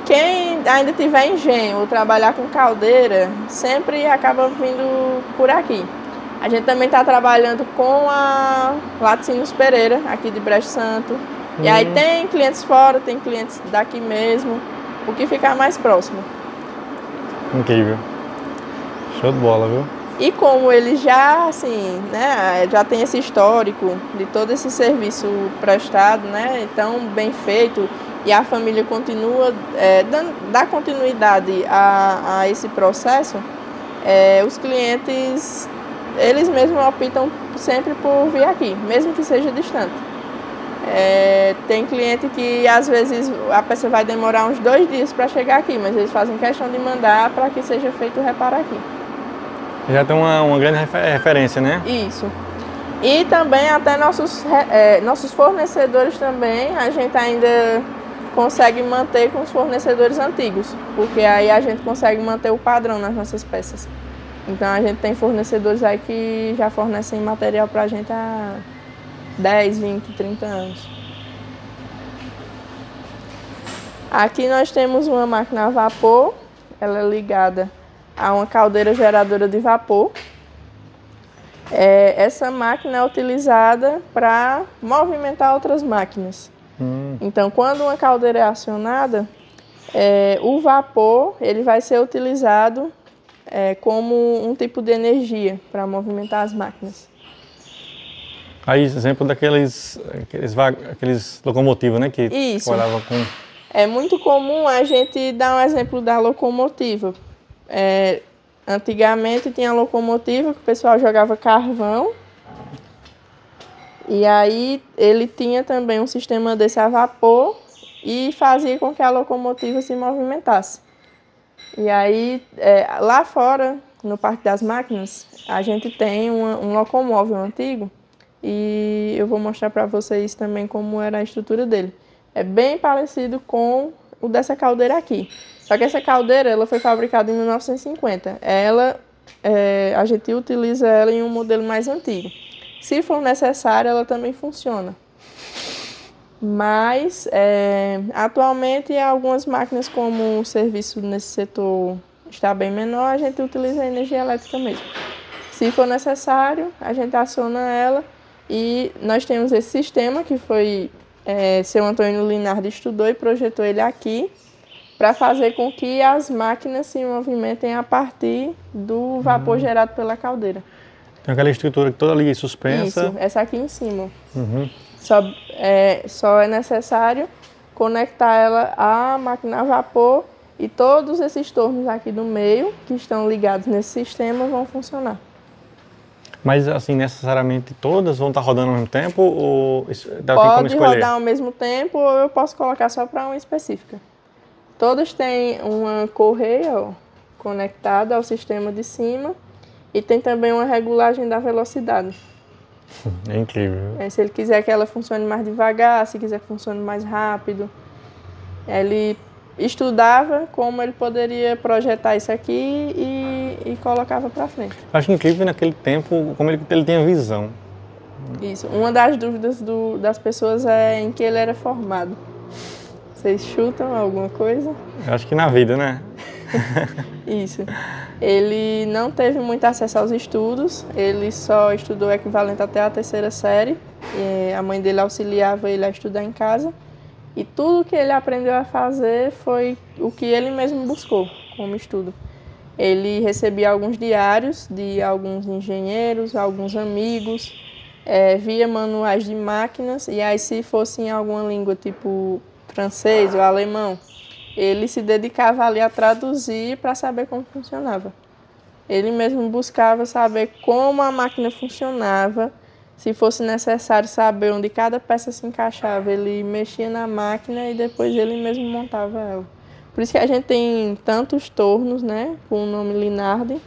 Quem ainda tiver engenho ou trabalhar com caldeira, sempre acaba vindo por aqui. A gente também está trabalhando com a Laticínios Pereira, aqui de Brejo Santo. E aí tem clientes fora, tem clientes daqui mesmo, o que ficar mais próximo. Incrível. Show de bola, viu? E como ele já, assim, né, já tem esse histórico de todo esse serviço prestado, né, então bem feito, e a família continua, dá continuidade a esse processo, os clientes, eles mesmos optam sempre por vir aqui, mesmo que seja distante. Tem cliente que às vezes a peça vai demorar uns 2 dias para chegar aqui, mas eles fazem questão de mandar para que seja feito o reparo aqui. Já tem uma grande referência, né? Isso. E também até nossos fornecedores também, a gente ainda consegue manter com os fornecedores antigos, porque aí a gente consegue manter o padrão nas nossas peças. Então a gente tem fornecedores aí que já fornecem material para a gente há 10, 20, 30 anos. Aqui nós temos uma máquina a vapor, ela é ligada a uma caldeira geradora de vapor. Essa máquina é utilizada para movimentar outras máquinas. Então, quando uma caldeira é acionada, o vapor ele vai ser utilizado como um tipo de energia para movimentar as máquinas. Aí, exemplo daqueles locomotivos, né? Que Isso. trabalhava com... É muito comum a gente dar um exemplo da locomotiva. Antigamente tinha a locomotiva que o pessoal jogava carvão. E aí ele tinha também um sistema desse a vapor e fazia com que a locomotiva se movimentasse. E aí lá fora, no Parque das Máquinas, a gente tem um locomóvel antigo e eu vou mostrar para vocês também como era a estrutura dele. É bem parecido com o dessa caldeira aqui. Só que essa caldeira ela foi fabricada em 1950. A gente utiliza ela em um modelo mais antigo. Se for necessário, ela também funciona. Mas, atualmente, algumas máquinas, como o serviço nesse setor está bem menor, a gente utiliza a energia elétrica mesmo. Se for necessário, a gente aciona ela e nós temos esse sistema que foi seu Antônio Linardi estudou e projetou ele aqui para fazer com que as máquinas se movimentem a partir do vapor gerado pela caldeira. Tem aquela estrutura toda ali suspensa. Isso, essa aqui em cima. Só é necessário conectar ela à máquina a vapor e todos esses tornos aqui do meio, que estão ligados nesse sistema, vão funcionar. Mas, assim, necessariamente todas vão estar rodando ao mesmo tempo ou tem como Pode escolher? rodar ao mesmo tempo ou eu posso colocar só para uma específica. Todas têm uma correia conectada ao sistema de cima e tem também uma regulagem da velocidade. É incrível. Se ele quiser que ela funcione mais devagar, se quiser que funcione mais rápido. Ele estudava como ele poderia projetar isso aqui e colocava para frente. Eu acho incrível naquele tempo como ele tinha visão. Isso. Uma das dúvidas das pessoas é em que ele era formado. Vocês chutam alguma coisa? Eu acho que na vida, né? Isso. Ele não teve muito acesso aos estudos, ele só estudou o equivalente até a 3ª série. A mãe dele auxiliava ele a estudar em casa. E tudo que ele aprendeu a fazer foi o que ele mesmo buscou como estudo. Ele recebia alguns diários de alguns engenheiros, alguns amigos, via manuais de máquinas, e aí se fosse em alguma língua tipo francês ou alemão, ele se dedicava ali a traduzir para saber como funcionava. Ele mesmo buscava saber como a máquina funcionava. Se fosse necessário saber onde cada peça se encaixava, ele mexia na máquina e depois ele mesmo montava ela. Por isso que a gente tem tantos tornos, né, com o nome Linardi,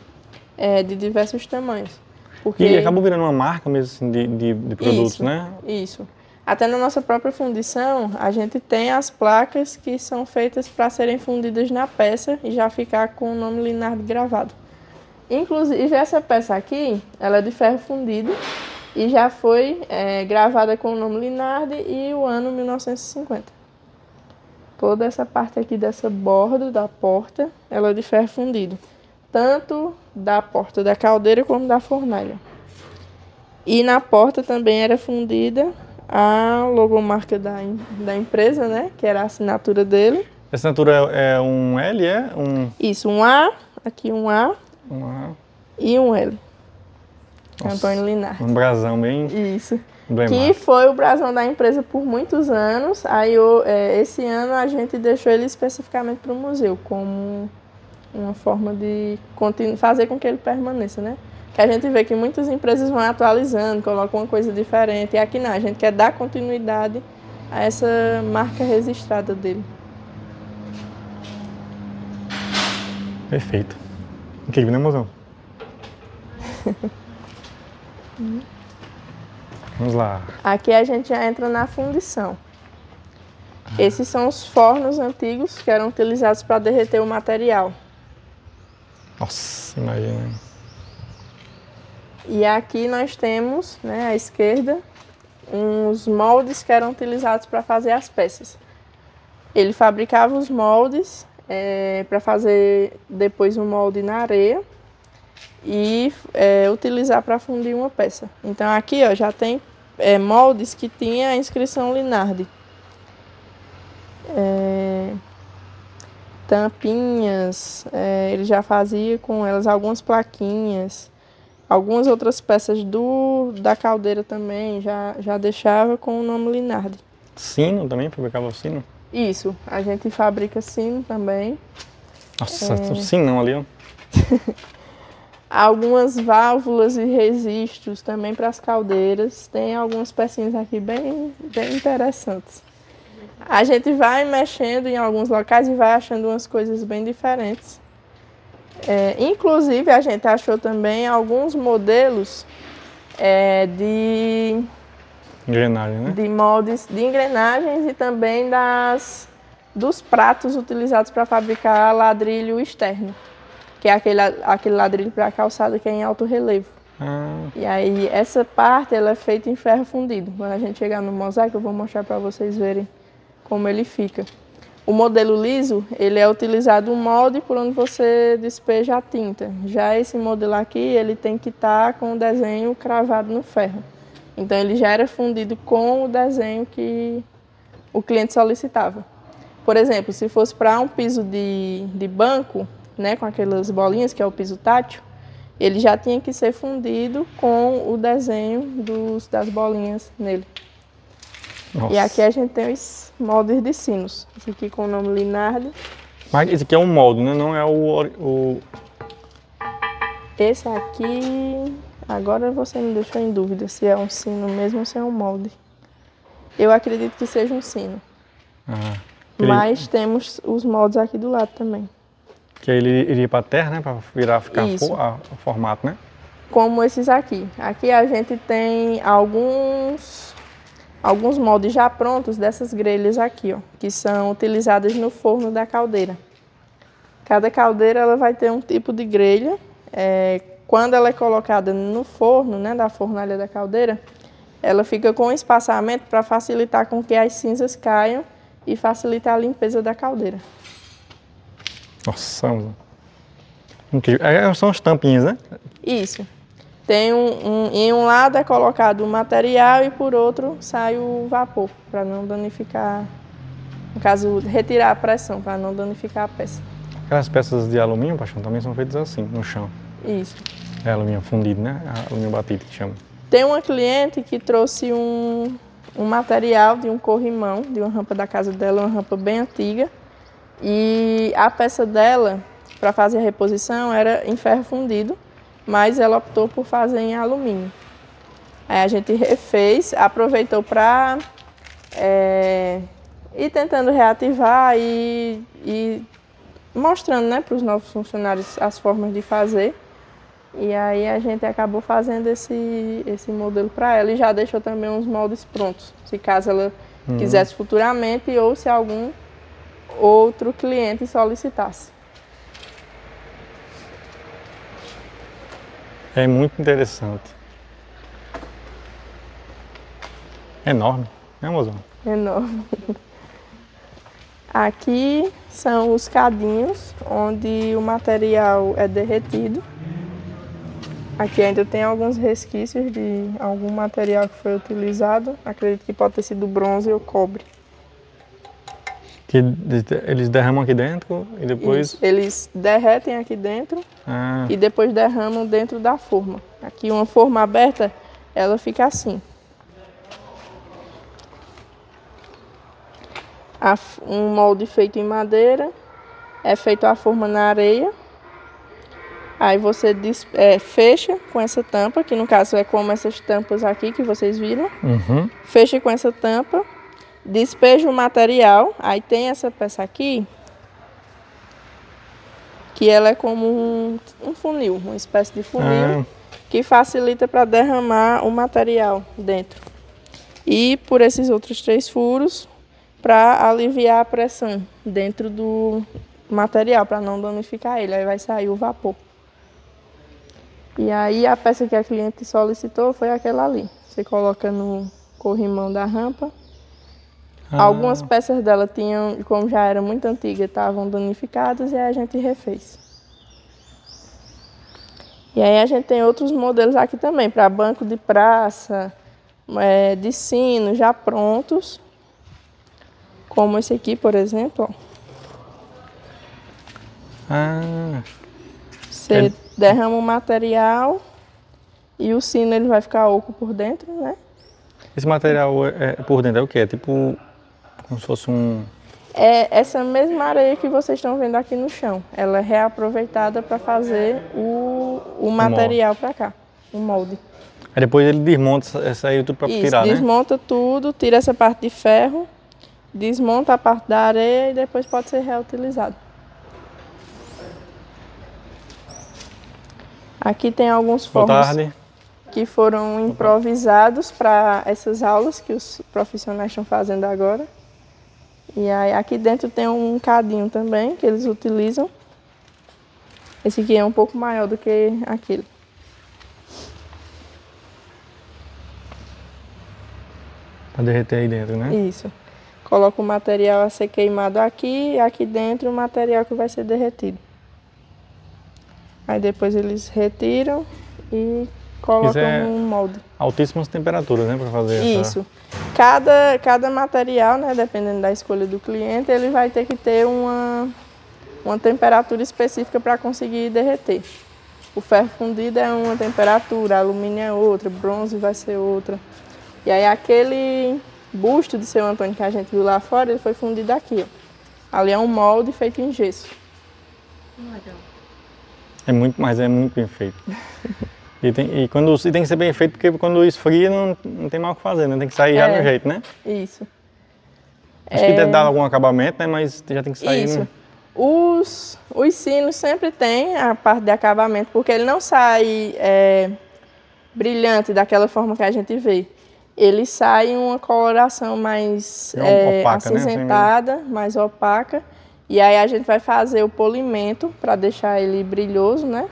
de diversos tamanhos. Porque... E acabou virando uma marca mesmo assim, de produtos, isso, né? Isso. Até na nossa própria fundição, a gente tem as placas que são feitas para serem fundidas na peça e já ficar com o nome Linardi gravado. Inclusive, essa peça aqui, ela é de ferro fundido e já foi gravada com o nome Linardi e o ano 1950. Toda essa parte aqui dessa borda da porta, ela é de ferro fundido. Tanto da porta da caldeira como da fornalha. E na porta também era fundida a logomarca da empresa, né? Que era a assinatura dele. A assinatura é um L, Isso, um A, aqui um A, e um L. Nossa, Antônio Linardi. Um brasão bem Isso. emblemático. Que foi o brasão da empresa por muitos anos. Aí esse ano a gente deixou ele especificamente para o museu, como uma forma de fazer com que ele permaneça, né? Que a gente vê que muitas empresas vão atualizando, colocam uma coisa diferente. E aqui não, a gente quer dar continuidade a essa marca registrada dele. Perfeito. Incrível, né, mozão? Vamos lá. Aqui a gente já entra na fundição. Esses são os fornos antigos que eram utilizados para derreter o material. Nossa, imagina. E aqui nós temos, né, à esquerda, uns moldes que eram utilizados para fazer as peças. Ele fabricava os moldes para fazer depois um molde na areia e utilizar para fundir uma peça. Então aqui ó, já tem moldes que tinha a inscrição Linardi. Tampinhas, ele já fazia com elas algumas plaquinhas, algumas outras peças da caldeira também, já deixava com o nome Linardi. Sino também, fabricava o sino? Isso, a gente fabrica sino também. Nossa, o sinão ali, ó. Algumas válvulas e registros também para as caldeiras. Tem algumas pecinhas aqui bem interessantes. A gente vai mexendo em alguns locais e vai achando umas coisas bem diferentes. Inclusive, a gente achou também alguns modelos de engrenagem, né? De moldes de engrenagens e também dos pratos utilizados para fabricar ladrilho externo, que é aquele ladrilho para calçada que é em alto relevo. E aí essa parte ela é feita em ferro fundido. Quando a gente chegar no mosaico eu vou mostrar para vocês verem como ele fica. O modelo liso, ele é utilizado um molde por onde você despeja a tinta. Já esse modelo aqui, ele tem que estar com o desenho cravado no ferro. Então ele já era fundido com o desenho que o cliente solicitava. Por exemplo, se fosse para um piso de banco, né, com aquelas bolinhas, que é o piso tátil, ele já tinha que ser fundido com o desenho das bolinhas nele. Nossa. E aqui a gente tem os moldes de sinos. Esse aqui com o nome Linardi. Mas esse aqui é um molde, né? Não é o... Esse aqui... Agora você me deixou em dúvida se é um sino mesmo ou se é um molde. Eu acredito que seja um sino. Mas temos os moldes aqui do lado também. Que aí ele iria para a terra, né? Para ficar o formato, né? Como esses aqui. Aqui a gente tem alguns moldes já prontos dessas grelhas aqui, ó, que são utilizadas no forno da caldeira. Cada caldeira ela vai ter um tipo de grelha. Quando ela é colocada no forno, né, da fornalha da caldeira, ela fica com espaçamento para facilitar com que as cinzas caiam e facilitar a limpeza da caldeira. Nossa, incrível. São as tampinhas, né? Isso. Tem em um lado é colocado o material e por outro sai o vapor, para não danificar, no caso, retirar a pressão, para não danificar a peça. Aquelas peças de alumínio, Paixão, também são feitas assim, no chão. Isso. É alumínio fundido, né? Alumínio batido que chama. Tem uma cliente que trouxe um material de um corrimão, de uma rampa da casa dela, uma rampa bem antiga. E a peça dela, para fazer a reposição, era em ferro fundido, mas ela optou por fazer em alumínio. Aí a gente refez, aproveitou para ir tentando reativar e mostrando, né, para os novos funcionários as formas de fazer. E aí a gente acabou fazendo esse modelo para ela e já deixou também uns moldes prontos, se caso ela quisesse futuramente ou se algum outro cliente solicitasse. É muito interessante. É enorme, né, mozão? Enorme. Aqui são os cadinhos, onde o material é derretido. Aqui ainda tem alguns resquícios de algum material que foi utilizado. Acredito que pode ter sido bronze ou cobre. Que eles derramam aqui dentro e depois... Isso, eles derretem aqui dentro e depois derramam dentro da forma. Aqui uma forma aberta, ela fica assim. Um molde feito em madeira, é feito a forma na areia. Aí você fecha com essa tampa, que no caso é como essas tampas aqui que vocês viram. Fecha com essa tampa, despeja o material. Aí tem essa peça aqui, que ela é como um funil, uma espécie de funil, que facilita para derramar o material dentro. E por esses outros 3 furos, para aliviar a pressão dentro do material, para não danificar ele. Aí vai sair o vapor. E aí a peça que a cliente solicitou foi aquela ali. Você coloca no corrimão da rampa. Algumas peças dela tinham, como já era muito antiga, estavam danificadas e aí a gente refez. E aí a gente tem outros modelos aqui também, para banco de praça, de sino, já prontos. Como esse aqui, por exemplo. Você derrama o material e o sino ele vai ficar oco por dentro, né? Esse material por dentro é o quê? É tipo como se fosse um... É essa mesma areia que vocês estão vendo aqui no chão. Ela é reaproveitada para fazer o material para cá, o molde. Aí depois ele desmonta essa aí tudo para tirar, né? Desmonta tudo, tira essa parte de ferro, desmonta a parte da areia e depois pode ser reutilizado. Aqui tem alguns forros que foram improvisados para essas aulas que os profissionais estão fazendo agora. E aí aqui dentro tem um cadinho também que eles utilizam. Esse aqui é um pouco maior do que aquele. Para derreter aí dentro, né? Isso. Coloca o material a ser queimado aqui e aqui dentro o material que vai ser derretido. Aí depois eles retiram e colocam no molde. Altíssimas temperaturas, né, para fazer isso. Cada material, né, dependendo da escolha do cliente, ele vai ter que ter uma temperatura específica para conseguir derreter. O ferro fundido é uma temperatura, alumínio é outra, bronze vai ser outra. E aí aquele busto de Seu Antônio que a gente viu lá fora, ele foi fundido aqui, ó. Ali é um molde feito em gesso. Legal. Mas é muito bem feito. E tem que ser bem feito, porque quando esfria não tem mais o que fazer, né? Tem que sair já no jeito, né? Isso. Acho que deve dar algum acabamento, né? Mas já tem que sair. Isso. Os sinos sempre tem a parte de acabamento, porque ele não sai brilhante daquela forma que a gente vê. Ele sai em uma coloração mais opaca, acinzentada, né? Mais opaca. E aí a gente vai fazer o polimento para deixar ele brilhoso, né?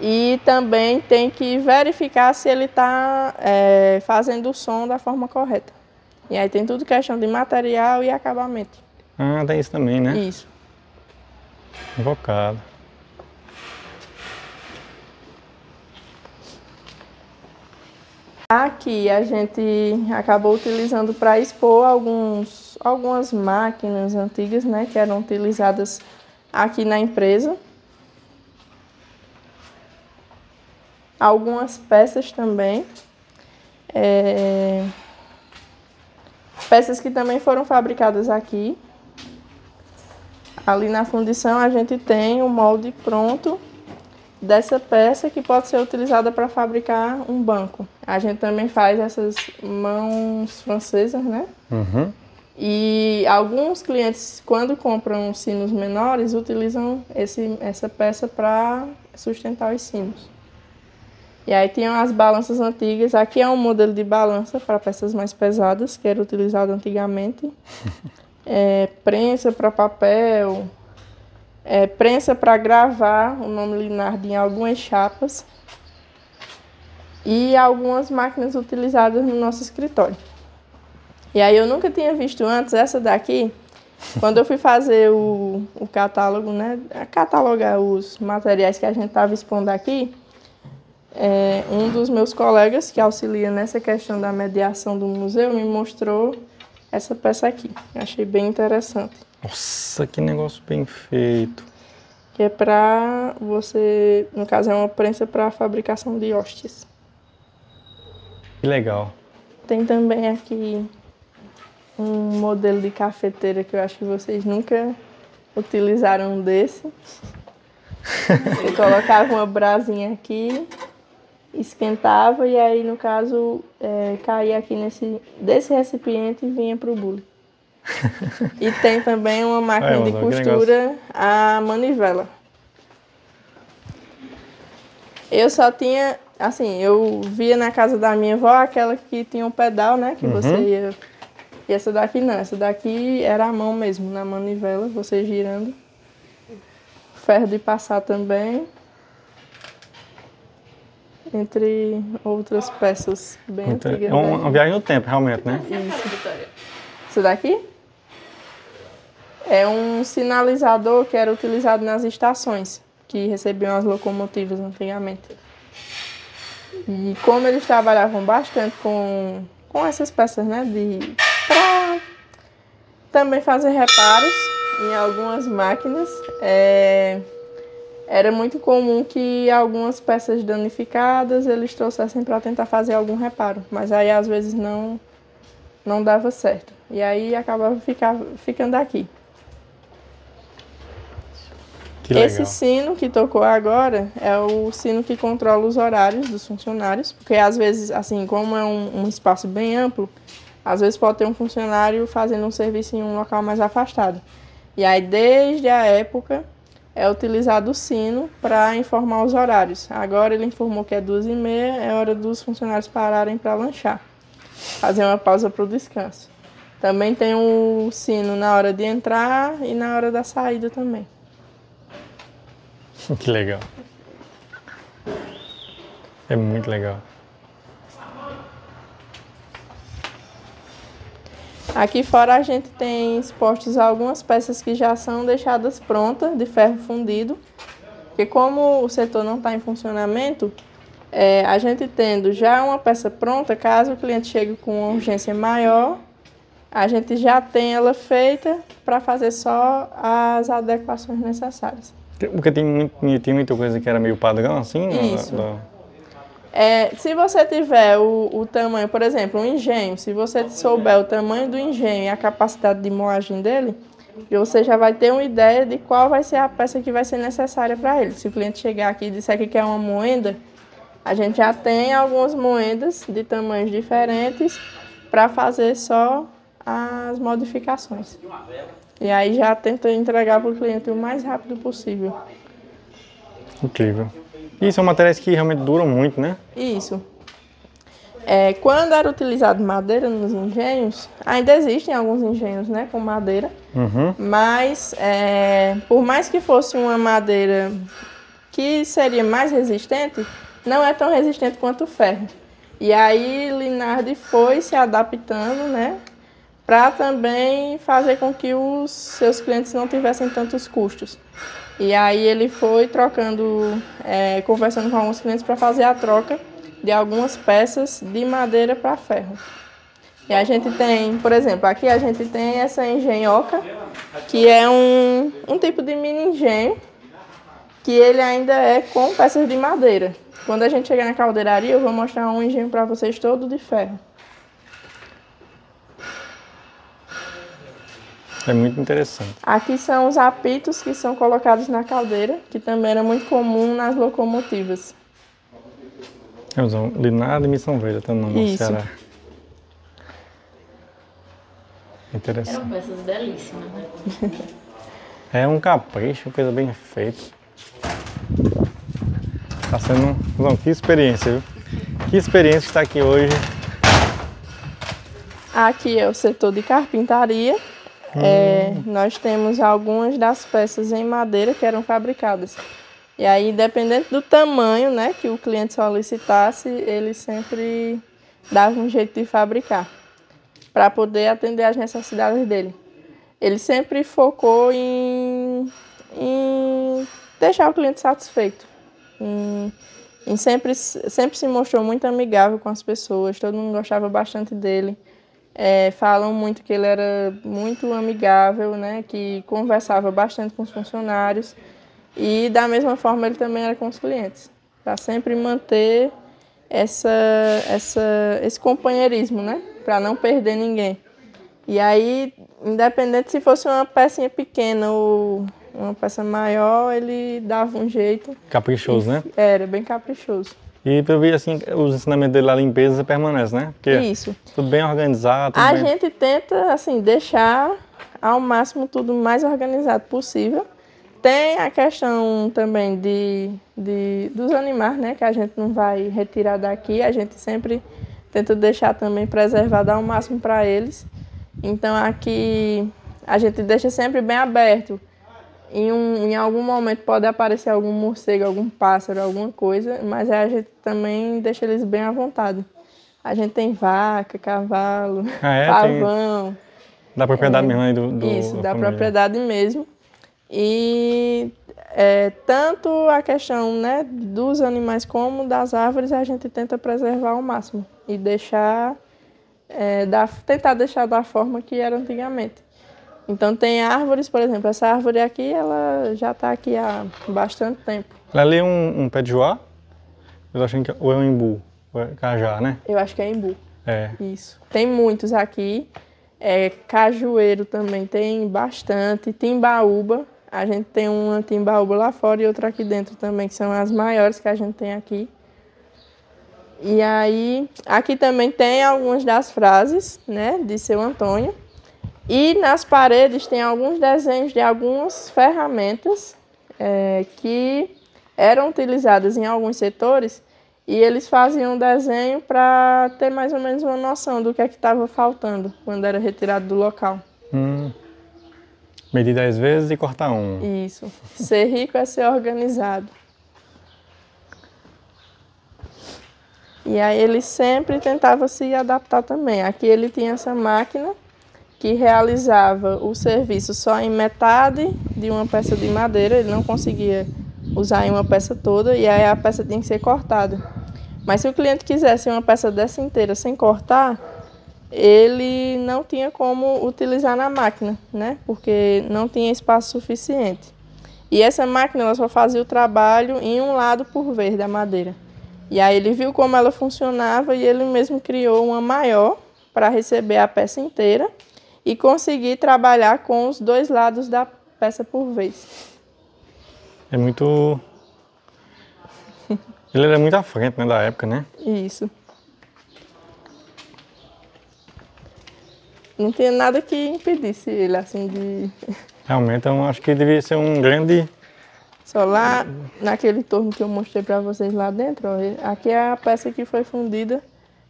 E também tem que verificar se ele está fazendo o som da forma correta. E aí tem tudo questão de material e acabamento. Tem isso também, né? Isso. Invocado. Aqui a gente acabou utilizando para expor algumas máquinas antigas, né, que eram utilizadas aqui na empresa. Algumas peças também. Peças que também foram fabricadas aqui. Ali na fundição a gente tem o molde pronto dessa peça que pode ser utilizada para fabricar um banco. A gente também faz essas mãos francesas, né? Uhum. E alguns clientes, quando compram sinos menores, utilizam essa peça para sustentar os sinos. E aí tinham as balanças antigas. Aqui é um modelo de balança para peças mais pesadas, que era utilizado antigamente. Prensa para papel, prensa para gravar o nome Linardi em algumas chapas. E algumas máquinas utilizadas no nosso escritório. E aí eu nunca tinha visto antes essa daqui. Quando eu fui fazer o catálogo, né, catalogar os materiais que a gente estava expondo aqui, um dos meus colegas que auxilia nessa questão da mediação do museu me mostrou essa peça aqui. Achei bem interessante. Nossa, que negócio bem feito. Que é para você, no caso é uma prensa para a fabricação de hóstias. Que legal. Tem também aqui um modelo de cafeteira que eu acho que vocês nunca utilizaram um desse. Eu colocava uma brasinha aqui, esquentava e aí, no caso, caía aqui desse recipiente e vinha para o bule. E tem também uma máquina de costura a manivela. Eu só tinha, assim, eu via na casa da minha avó aquela que tinha um pedal, né, que você ia... E essa daqui não, essa daqui era a mão mesmo, na manivela, você girando. Ferro de passar também. entre outras peças bem antigas. É uma viagem no tempo, realmente, né? Isso, Vitória. Isso daqui é um sinalizador que era utilizado nas estações, que recebiam as locomotivas antigamente. E como eles trabalhavam bastante com essas peças, né, para também fazer reparos em algumas máquinas, era muito comum que algumas peças danificadas eles trouxessem para tentar fazer algum reparo, mas aí às vezes não dava certo. E aí acabava ficando aqui. Que legal. Esse sino que tocou agora é o sino que controla os horários dos funcionários, porque às vezes, assim, como é um espaço bem amplo, às vezes pode ter um funcionário fazendo um serviço em um local mais afastado. E aí, desde a época, é utilizado o sino para informar os horários. Agora ele informou que é 2h30, é hora dos funcionários pararem para lanchar, fazer uma pausa para o descanso. Também tem o sino na hora de entrar e na hora da saída também. Que legal. É muito legal. Aqui fora a gente tem expostos algumas peças que já são deixadas prontas, de ferro fundido. Porque como o setor não está em funcionamento, a gente tendo já uma peça pronta, caso o cliente chegue com uma urgência maior, a gente já tem ela feita para fazer só as adequações necessárias. Porque tem muita coisa que era meio padrão, assim? Isso. Se você tiver o tamanho, por exemplo, um engenho, se você souber o tamanho do engenho e a capacidade de moagem dele, você já vai ter uma ideia de qual vai ser a peça que vai ser necessária para ele. Se o cliente chegar aqui e disser que quer uma moenda, a gente já tem algumas moendas de tamanhos diferentes para fazer só as modificações. E aí já tenta entregar para o cliente o mais rápido possível. Incrível. E são materiais que realmente duram muito, né? Isso. Quando era utilizado madeira nos engenhos, ainda existem alguns engenhos, né, com madeira, mas por mais que fosse uma madeira que seria mais resistente, não é tão resistente quanto o ferro. E aí Linardi foi se adaptando, né, para também fazer com que os seus clientes não tivessem tantos custos. E aí ele foi trocando, conversando com alguns clientes para fazer a troca de algumas peças de madeira para ferro. E a gente tem, por exemplo, aqui a gente tem essa engenhoca, que é um tipo de mini engenho, que ele ainda é com peças de madeira. Quando a gente chegar na caldeiraria, eu vou mostrar um engenho para vocês todo de ferro. É muito interessante. Aqui são os apitos que são colocados na caldeira, que também era muito comum nas locomotivas. Linardi e Missão Velha, tem o nome no Ceará. Interessante. Eram peças belíssimas, né? É um capricho, coisa bem feita. Tá sendo... Não, que experiência, viu? Que experiência estar aqui hoje. Aqui é o setor de carpintaria. Nós temos algumas das peças em madeira que eram fabricadas. E aí, dependendo do tamanho, né, que o cliente solicitasse, ele sempre dava um jeito de fabricar, para poder atender às necessidades dele. Ele sempre focou em deixar o cliente satisfeito. Sempre se mostrou muito amigável com as pessoas, todo mundo gostava bastante dele. Falam muito que ele era muito amigável, né, que conversava bastante com os funcionários e da mesma forma ele também era com os clientes, para sempre manter esse companheirismo, né, para não perder ninguém. E aí, independente se fosse uma pecinha pequena ou uma peça maior, ele dava um jeito. Caprichoso, né? Era bem caprichoso. E pelo visto, assim, os ensinamentos dele, a limpeza permanece, né? Porque Isso. Tudo bem organizado. A gente tenta, assim, deixar ao máximo tudo mais organizado possível. Tem a questão também dos animais, né? Que a gente não vai retirar daqui. A gente sempre tenta deixar também preservado ao máximo para eles. Então aqui a gente deixa sempre bem aberto. em algum momento pode aparecer algum morcego, algum pássaro, alguma coisa, mas a gente também deixa eles bem à vontade. A gente tem vaca, cavalo, pavão. Da propriedade mesmo aí do Isso, da propriedade mesmo. E tanto a questão, né, dos animais como das árvores a gente tenta preservar ao máximo e tentar deixar da forma que era antigamente. Então tem árvores, por exemplo, essa árvore aqui, ela já está aqui há bastante tempo. Ali é um pé de joá? Eu acho que ou é um imbu, ou é cajá, né? Eu acho que é imbu. É. Isso. Tem muitos aqui. Cajueiro também tem bastante. Timbaúba. A gente tem uma timbaúba lá fora e outra aqui dentro também, que são as maiores que a gente tem aqui. E aí, aqui também tem algumas das frases, né, de Seu Antônio. E nas paredes tem alguns desenhos de algumas ferramentas que eram utilizadas em alguns setores e eles faziam um desenho para ter mais ou menos uma noção do que é que estava faltando quando era retirado do local. Medir 10 vezes e cortar um. Isso. Ser rico é ser organizado. E aí ele sempre tentava se adaptar também. Aqui ele tinha essa máquina que realizava o serviço só em metade de uma peça de madeira, ele não conseguia usar em uma peça toda, e aí a peça tinha que ser cortada. Mas se o cliente quisesse uma peça dessa inteira sem cortar, ele não tinha como utilizar na máquina, né? Porque não tinha espaço suficiente. E essa máquina ela só fazia o trabalho em um lado por vez da madeira. E aí ele viu como ela funcionava e ele mesmo criou uma maior para receber a peça inteira e conseguir trabalhar com os dois lados da peça por vez. É muito... Ele era muito à frente, né, da época, né? Isso. Não tinha nada que impedisse ele, assim, de... Realmente, eu acho que devia ser um grande... Só lá, naquele torno que eu mostrei para vocês lá dentro, ó, aqui é a peça que foi fundida,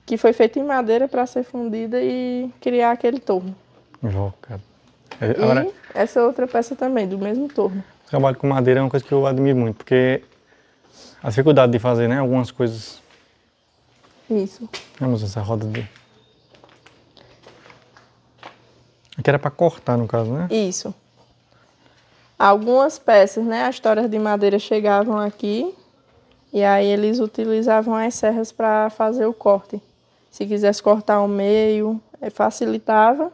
que foi feita em madeira para ser fundida e criar aquele torno. Cara. E essa outra peça também, do mesmo torno. O trabalho com madeira é uma coisa que eu admiro muito, porque a dificuldade de fazer, né, algumas coisas... Isso. Vamos essa roda de... Aqui era para cortar, no caso, né? Isso. Algumas peças, né, as toras de madeira chegavam aqui e aí eles utilizavam as serras para fazer o corte. Se quisesse cortar ao meio, facilitava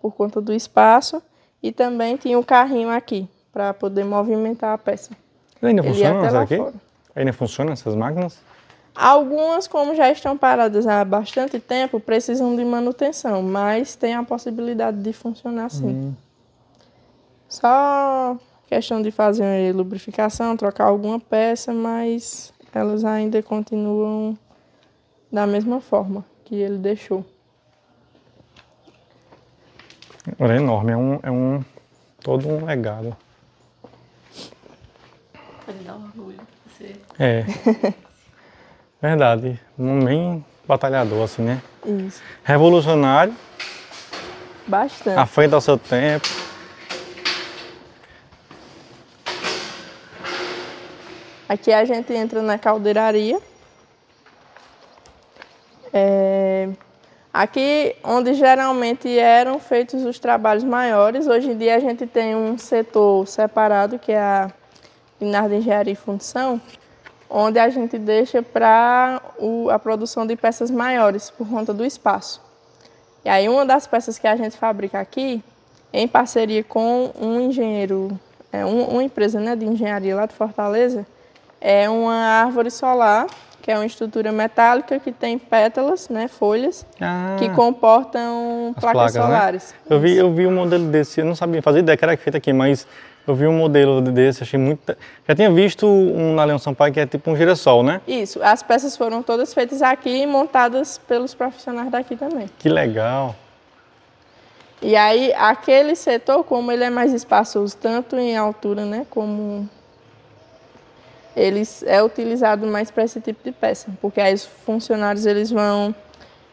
por conta do espaço e também tinha o carrinho aqui para poder movimentar a peça. Ainda funcionam essas aqui? Fora. Ainda funcionam essas máquinas? Algumas, como já estão paradas há bastante tempo, precisam de manutenção, mas tem a possibilidade de funcionar sim. Só questão de fazer lubrificação, trocar alguma peça, mas elas ainda continuam da mesma forma que ele deixou. É enorme, todo um legado. Pode dar orgulho você. É. Verdade. Um bem batalhador, assim, né? Isso. Revolucionário. Bastante. À frente ao seu tempo. Aqui a gente entra na caldeiraria. Aqui onde geralmente eram feitos os trabalhos maiores, hoje em dia a gente tem um setor separado, que é a Linardi Engenharia e Fundição, onde a gente deixa para a produção de peças maiores, por conta do espaço. E aí uma das peças que a gente fabrica aqui, em parceria com um engenheiro, uma empresa, né, de engenharia lá de Fortaleza, é uma árvore solar, que é uma estrutura metálica que tem pétalas, né, folhas, que comportam placas solares. Né? Eu vi um modelo desse, eu não sabia fazer ideia que era feito aqui, mas eu vi um modelo desse, achei muito... Já tinha visto um na Leão Sampaio que é tipo um girassol, né? Isso, as peças foram todas feitas aqui e montadas pelos profissionais daqui também. Que legal! E aí, aquele setor, como ele é mais espaçoso, tanto em altura, né, como... Ele é utilizado mais para esse tipo de peça, porque aí os funcionários eles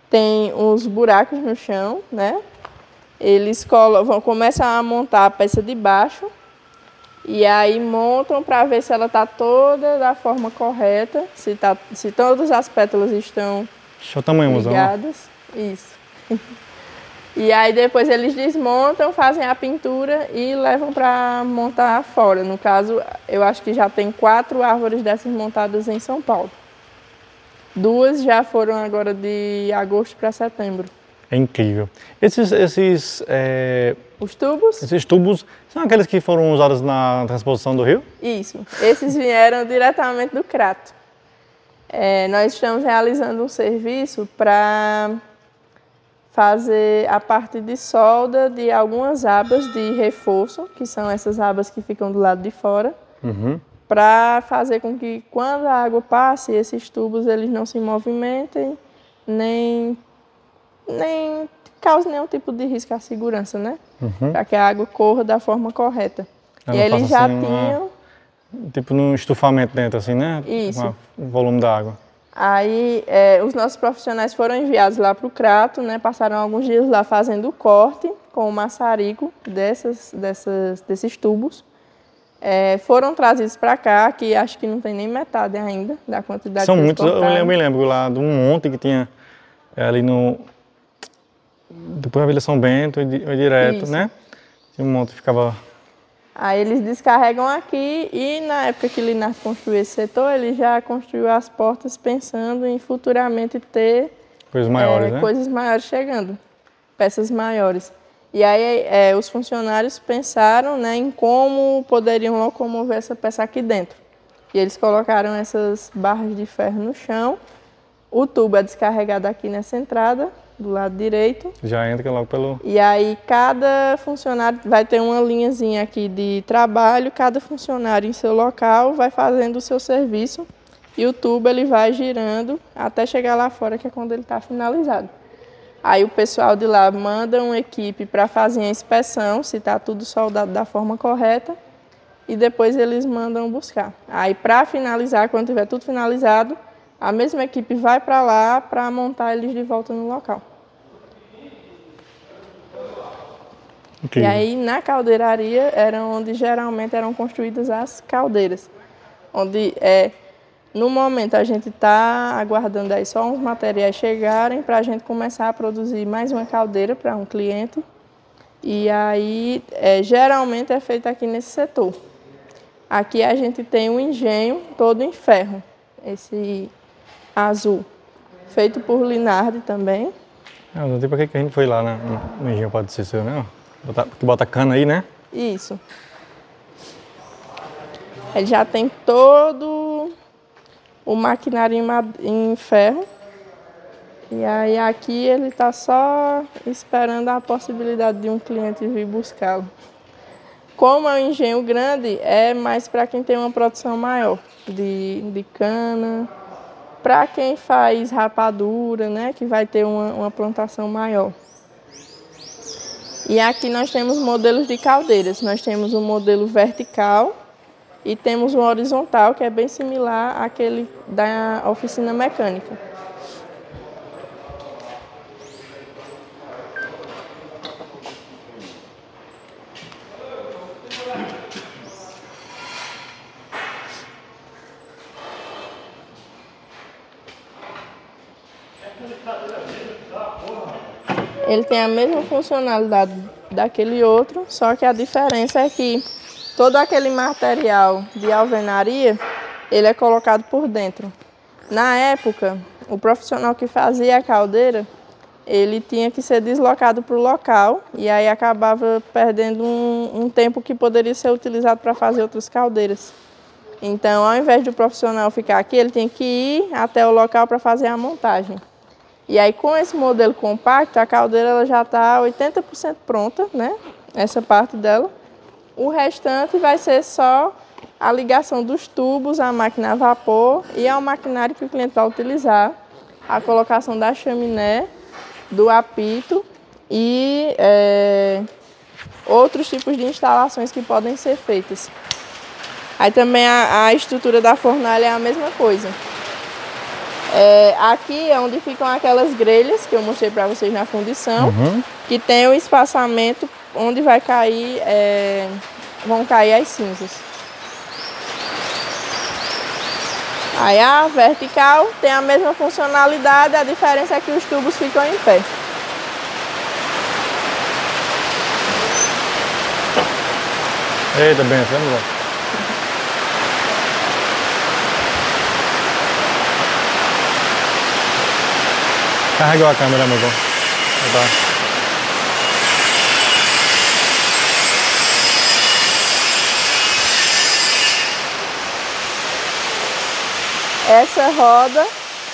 tem os buracos no chão, né? Começam a montar a peça de baixo E aí montam para ver se ela está toda da forma correta, se todas as pétalas estão Deixa o tamanho, ligadas. Isso. E aí depois eles desmontam, fazem a pintura e levam para montar fora. No caso, eu acho que já tem 4 árvores dessas montadas em São Paulo. 2 já foram agora de agosto para setembro. É incrível. Os tubos? Esses tubos são aqueles que foram usados na transposição do rio? Isso. Esses vieram diretamente do Crato. Nós estamos realizando um serviço para fazer a parte de solda de algumas abas de reforço, que são essas abas que ficam do lado de fora, para fazer com que quando a água passe, esses tubos eles não se movimentem, nem cause nenhum tipo de risco à segurança, né? Para que a água corra da forma correta. E eles já tinham... Tipo num estufamento dentro, assim, né? Isso. O volume da água. Aí os nossos profissionais foram enviados lá para o Crato, né? Passaram alguns dias lá fazendo o corte com o maçarico desses tubos. Foram trazidos para cá, que acho que não tem nem metade ainda da quantidade. São muitos, eu me lembro lá de um monte que tinha ali no... Depois da Vila São Bento e direto, isso, né? Tinha um monte que ficava... Aí eles descarregam aqui e na época que Linardo construiu esse setor, ele já construiu as portas pensando em futuramente ter coisas maiores, né? Coisas maiores chegando, peças maiores. E aí os funcionários pensaram, né, em como poderiam locomover essa peça aqui dentro. E eles colocaram essas barras de ferro no chão, o tubo é descarregado aqui nessa entrada, do lado direito. Já entra logo pelo... E aí cada funcionário vai ter uma linhazinha aqui de trabalho, cada funcionário em seu local vai fazendo o seu serviço e o tubo ele vai girando até chegar lá fora, que é quando ele está finalizado. Aí o pessoal de lá manda uma equipe para fazer a inspeção, se está tudo soldado da forma correta, e depois eles mandam buscar. Aí para finalizar, quando tiver tudo finalizado, a mesma equipe vai para lá para montar eles de volta no local. Okay. E aí na caldeiraria era onde geralmente eram construídas as caldeiras. Onde no momento a gente está aguardando aí só uns materiais chegarem para a gente começar a produzir mais uma caldeira para um cliente. E aí geralmente é feito aqui nesse setor. Aqui a gente tem um engenho todo em ferro. Esse azul, feito por Linardi também. Não sei para que a gente foi lá no engenho, pode ser seu, né? Tu bota cana aí, né? Isso. Ele já tem todo o maquinário em ferro. E aí aqui ele está só esperando a possibilidade de um cliente vir buscá-lo. Como é um engenho grande, é mais para quem tem uma produção maior de cana. Para quem faz rapadura, né, que vai ter uma plantação maior. E aqui nós temos modelos de caldeiras. Nós temos um modelo vertical e temos um horizontal, que é bem similar àquele da oficina mecânica. Ele tem a mesma funcionalidade daquele outro, só que a diferença é que todo aquele material de alvenaria, ele é colocado por dentro. Na época, o profissional que fazia a caldeira, ele tinha que ser deslocado para o local e aí acabava perdendo um tempo que poderia ser utilizado para fazer outras caldeiras. Então, ao invés do profissional ficar aqui, ele tinha que ir até o local para fazer a montagem. E aí, com esse modelo compacto, a caldeira ela já está 80% pronta, né? Essa parte dela. O restante vai ser só a ligação dos tubos à máquina a vapor e ao maquinário que o cliente vai utilizar, a colocação da chaminé, do apito e outros tipos de instalações que podem ser feitas. Aí também a estrutura da fornalha é a mesma coisa. Aqui é onde ficam aquelas grelhas que eu mostrei para vocês na fundição, que tem o espaçamento onde vai cair vão cair as cinzas. Aí a vertical tem a mesma funcionalidade, a diferença é que os tubos ficam em pé. Eita, benção, vamos lá. Carregou a câmera, meu bom. Tá. Essa roda,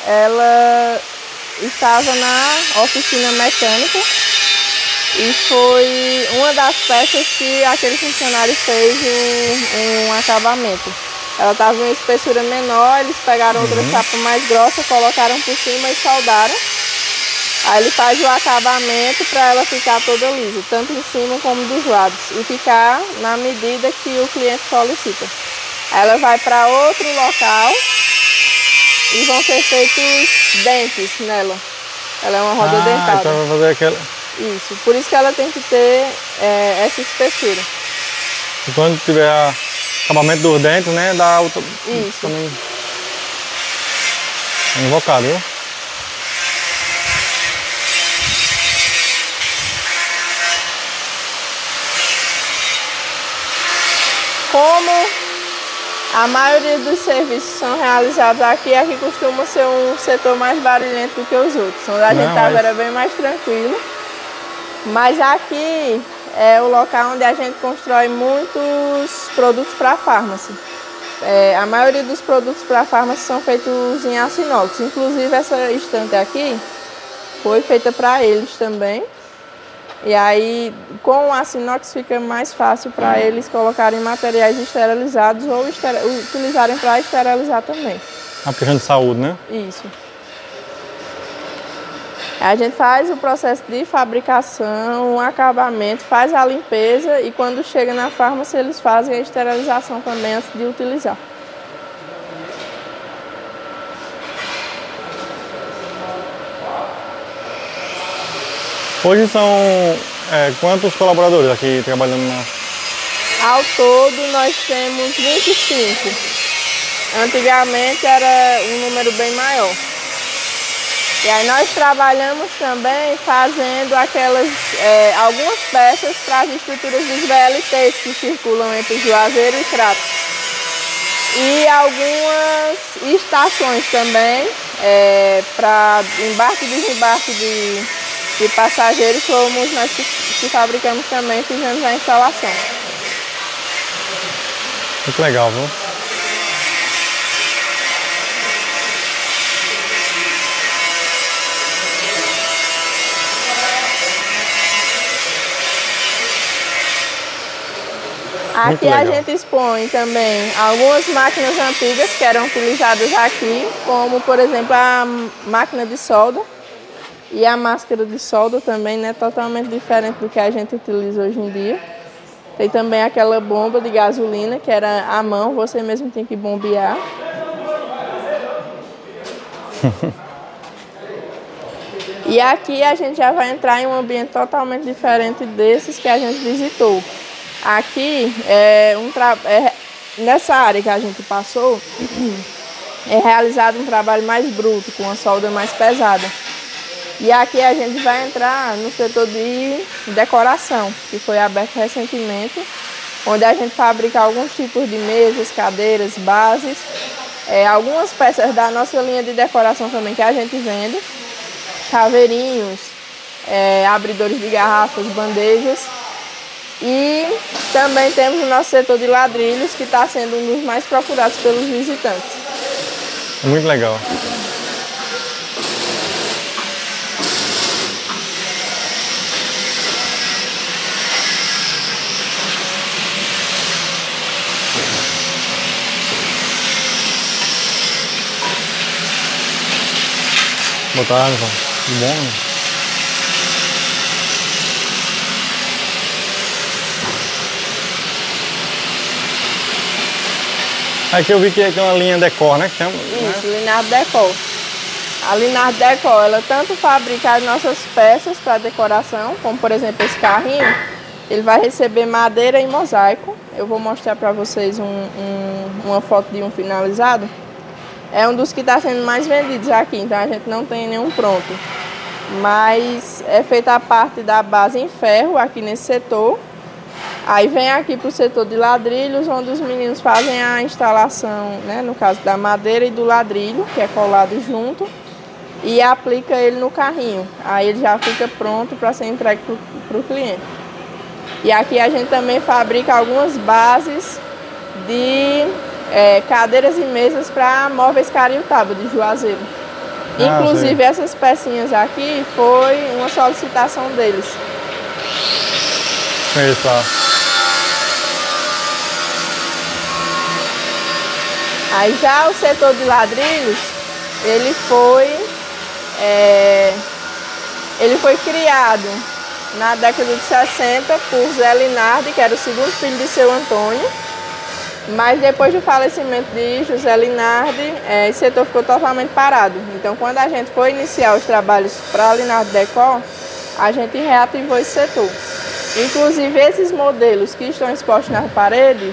ela estava na oficina mecânica e foi uma das peças que aquele funcionário fez um acabamento. Ela estava em uma espessura menor, eles pegaram outra chapa mais grossa, colocaram por cima e soldaram. Aí ele faz o acabamento para ela ficar toda lisa, tanto em cima como dos lados, e ficar na medida que o cliente solicita. Aí ela vai para outro local e vão ser feitos dentes nela. Ela é uma roda dentada. Então vai fazer aquela... Isso, por isso que ela tem que ter essa espessura. E quando tiver acabamento dos dentes, né, dá outra... Isso. Também... invocado, viu? Como a maioria dos serviços são realizados aqui costuma ser um setor mais barulhento do que os outros. Onde a gente estava era bem mais tranquilo. Mas aqui é o local onde a gente constrói muitos produtos para a farmácia. A maioria dos produtos para a farmácia são feitos em aço inox. Inclusive essa estante aqui foi feita para eles também. E aí, com o aço inox fica mais fácil para eles colocarem materiais esterilizados ou utilizarem para esterilizar também. A questão de saúde, né? Isso. A gente faz o processo de fabricação, o acabamento, faz a limpeza e quando chega na farmácia eles fazem a esterilização também antes de utilizar. Hoje são quantos colaboradores aqui trabalhando na... Ao todo nós temos 25. Antigamente era um número bem maior. E aí nós trabalhamos também fazendo algumas peças para as estruturas dos VLTs que circulam entre Juazeiro e Crato. E algumas estações também para embarque e desembarque de passageiros, fomos nós que fabricamos também, fizemos a instalação. Muito legal, viu? Aqui a gente expõe também algumas máquinas antigas que eram utilizadas aqui, como por exemplo a máquina de solda. E a máscara de solda também, né, totalmente diferente do que a gente utiliza hoje em dia. Tem também aquela bomba de gasolina, que era à mão, você mesmo tem que bombear. E aqui a gente já vai entrar em um ambiente totalmente diferente desses que a gente visitou. Aqui, nessa área que a gente passou, é realizado um trabalho mais bruto, com uma solda mais pesada. E aqui a gente vai entrar no setor de decoração, que foi aberto recentemente, onde a gente fabrica alguns tipos de mesas, cadeiras, bases, algumas peças da nossa linha de decoração também que a gente vende, chaveirinhos, abridores de garrafas, bandejas. E também temos o nosso setor de ladrilhos, que está sendo um dos mais procurados pelos visitantes. Muito legal. Botar, Anderson. Que bom, né? Aqui eu vi que é uma linha Decor, né? Que chama, isso, né? Linardo Decor. A Linardo Decor, ela tanto fabrica as nossas peças para decoração, como por exemplo esse carrinho, Ele vai receber madeira e mosaico. Eu vou mostrar para vocês uma foto de um finalizado. É um dos que está sendo mais vendidos aqui, então a gente não tem nenhum pronto. Mas é feita a parte da base em ferro aqui nesse setor. Aí vem aqui para o setor de ladrilhos, onde os meninos fazem a instalação, né, no caso da madeira e do ladrilho, que é colado junto, e aplica ele no carrinho. Aí ele já fica pronto para ser entregue para o cliente. E aqui a gente também fabrica algumas bases de cadeiras e mesas para móveis Cariutaba, de Juazeiro. Inclusive essas pecinhas aqui foi uma solicitação deles. Isso. Aí já o setor de ladrilhos, ele foi criado na década de 60 por Zé Linardi, que era o segundo filho de seu Antônio. Mas depois do falecimento de José Linardi, esse setor ficou totalmente parado. Então, quando a gente foi iniciar os trabalhos para a Linardi Decor, a gente reativou esse setor. Inclusive, esses modelos que estão expostos na parede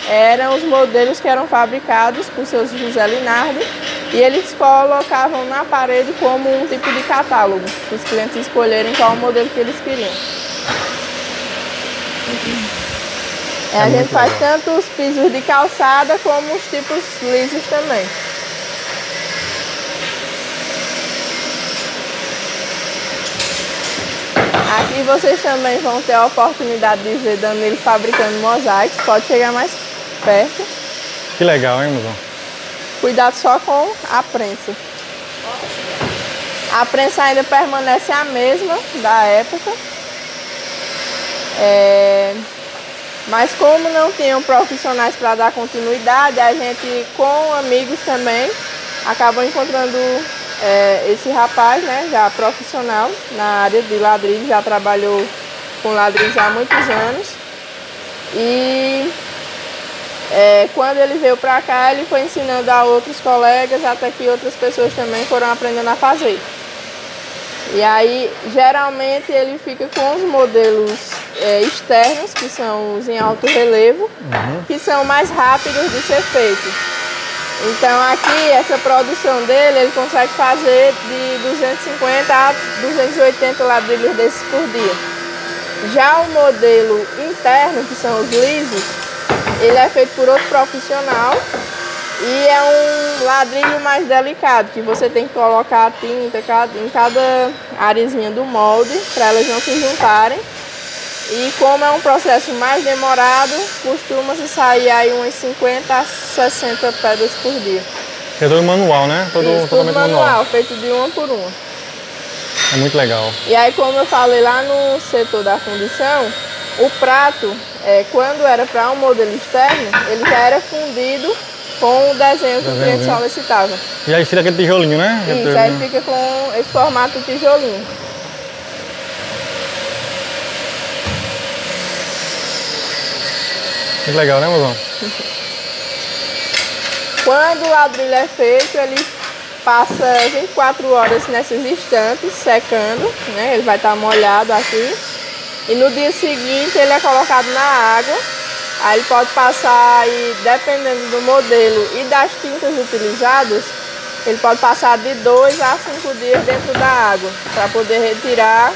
eram os modelos que eram fabricados por seu José Linardi e eles colocavam na parede como um tipo de catálogo, para os clientes escolherem qual modelo que eles queriam. A gente faz tanto os pisos de calçada como os tipos lisos também. Aqui vocês também vão ter a oportunidade de ver Danilo fabricando mosaicos. Pode chegar mais perto. Que legal, hein, Mozão? Cuidado só com a prensa. A prensa ainda permanece a mesma da época. Mas como não tinham profissionais para dar continuidade, a gente, com amigos também, acabou encontrando esse rapaz, né, já profissional na área de ladrilho, já trabalhou com ladrilhos há muitos anos. E quando ele veio para cá, ele foi ensinando a outros colegas, até que outras pessoas também foram aprendendo a fazer. E aí, geralmente, ele fica com os modelos externos, que são os em alto relevo, que são mais rápidos de ser feitos. Então, aqui, essa produção dele, ele consegue fazer de 250 a 280 ladrilhos desses por dia. Já o modelo interno, que são os lisos, ele é feito por outro profissional e é um ladrilho mais delicado, que você tem que colocar a tinta em cada arezinha do molde para elas não se juntarem. E como é um processo mais demorado, costuma-se sair aí umas 50 a 60 pedras por dia. É todo manual, né? Tudo manual, feito de uma por uma. É muito legal. E aí, como eu falei lá no setor da fundição, o prato, quando era para um modelo externo, ele já era fundido com o desenho que o cliente solicitava. E aí tira aquele tijolinho, né? Isso, aí fica com esse formato de tijolinho. Muito legal, né, Mozão? Quando o ladrilho é feito, ele passa 24 horas nessas estantes, secando, né? Ele vai estar molhado aqui. E no dia seguinte ele é colocado na água. Aí ele pode passar aí, dependendo do modelo e das tintas utilizadas, ele pode passar de 2 a 5 dias dentro da água para poder retirar.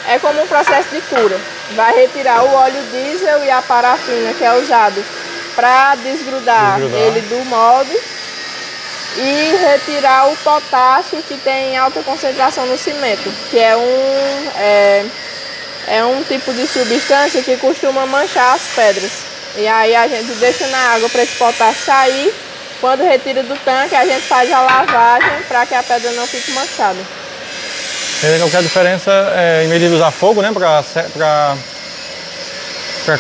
É como um processo de cura. Vai retirar o óleo diesel e a parafina que é usado para desgrudar ele do molde e retirar o potássio que tem alta concentração no cimento, que é um tipo de substância que costuma manchar as pedras. E aí a gente deixa na água para esse potássio sair. Quando retira do tanque, a gente faz a lavagem para que a pedra não fique manchada. Qualquer diferença em vez de usar fogo, né, para